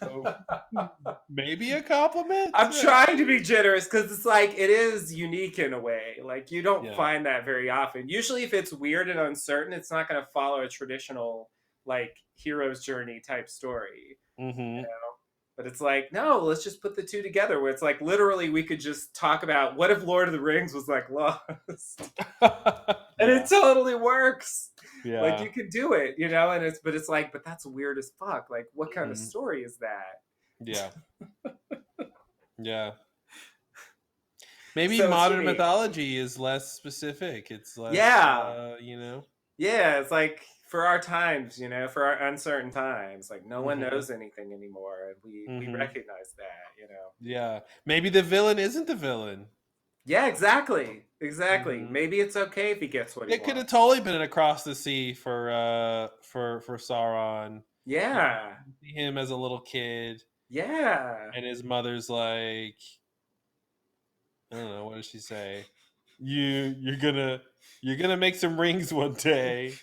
maybe a compliment? I'm trying to be generous because it's like it is unique in a way. Like you don't find that very often. Usually if it's weird and uncertain, it's not going to follow a traditional like hero's journey type story. Mm-hmm. You know? But it's like, no, let's just put the two together where it's like literally we could just talk about what if Lord of the Rings was like Lost. And it totally works. Yeah. Like you could do it, you know, and it's like, but that's weird as fuck. Like what kind of story is that? Yeah. Yeah. Maybe modern mythology is less specific. It's less you know. Yeah, it's like for our times, you know, for our uncertain times, like no one knows anything anymore, and we recognize that, you know. Yeah, maybe the villain isn't the villain. Yeah, exactly. Maybe it's okay if he gets what he wants. It could have totally been an across the sea for Sauron. Yeah, see him as a little kid. Yeah, and his mother's like, I don't know, what does she say? You're gonna make some rings one day.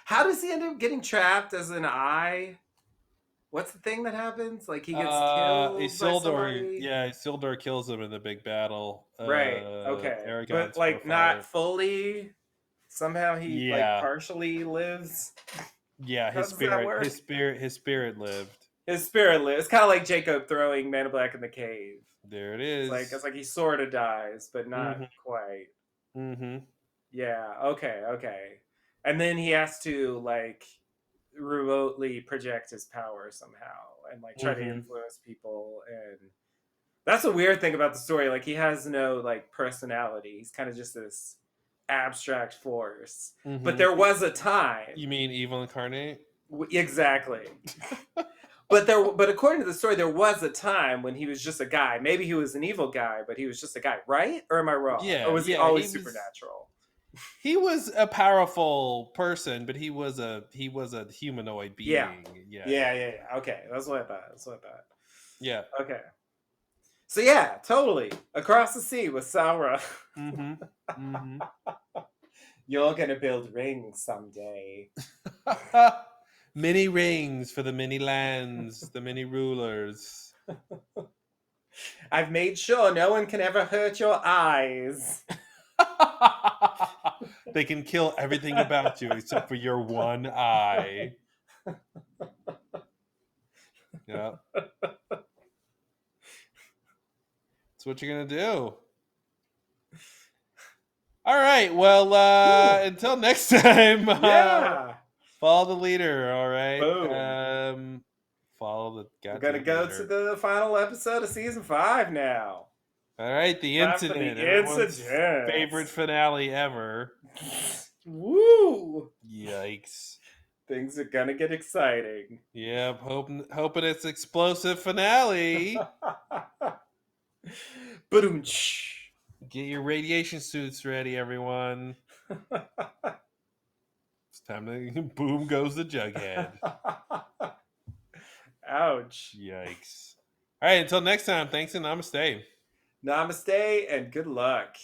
How does he end up getting trapped as an eye? What's the thing that happens? Like he gets killed. Isildur kills him in the big battle. Right. Okay. Aragorn's but like forefather. not fully. Somehow he like partially lives. Yeah, his spirit lived. His spirit lives. It's kind of like Jacob throwing Man in Black in the cave. There it is. It's like he sort of dies, but not quite. Mm-hmm. Yeah. Okay. And then he has to like remotely project his power somehow and like try to influence people, and that's a weird thing about the story. Like he has no like personality. He's kind of just this abstract force. But there was a time. You mean evil incarnate? Exactly. But according to the story, there was a time when he was just a guy. Maybe he was an evil guy, but he was just a guy, right? Or am I wrong? Yeah, Or was he yeah, always he was- supernatural? He was a powerful person, but he was a humanoid being. Yeah. Okay, that's what I thought. Yeah. Okay. So yeah, totally. Across the sea with Saura. Mm-hmm. Mm-hmm. You're gonna build rings someday. Many rings for the many lands, the many rulers. I've made sure no one can ever hurt your eyes. They can kill everything about you except for your one eye. Yeah. That's what you're gonna do. All right. Well, until next time. Yeah. Follow the leader. All right. Boom. Follow the. We're gonna go to the final episode of season 5 now. All right. The Time for the incident. Everyone's incident. favorite finale ever. Woo! Yikes. Things are gonna get exciting. Yep. Hoping it's explosive finale. Ba-doom-tsh. Get your radiation suits ready, everyone. It's time to boom goes the Jughead. Ouch. Yikes. All right, until next time, thanks and namaste. Namaste and good luck.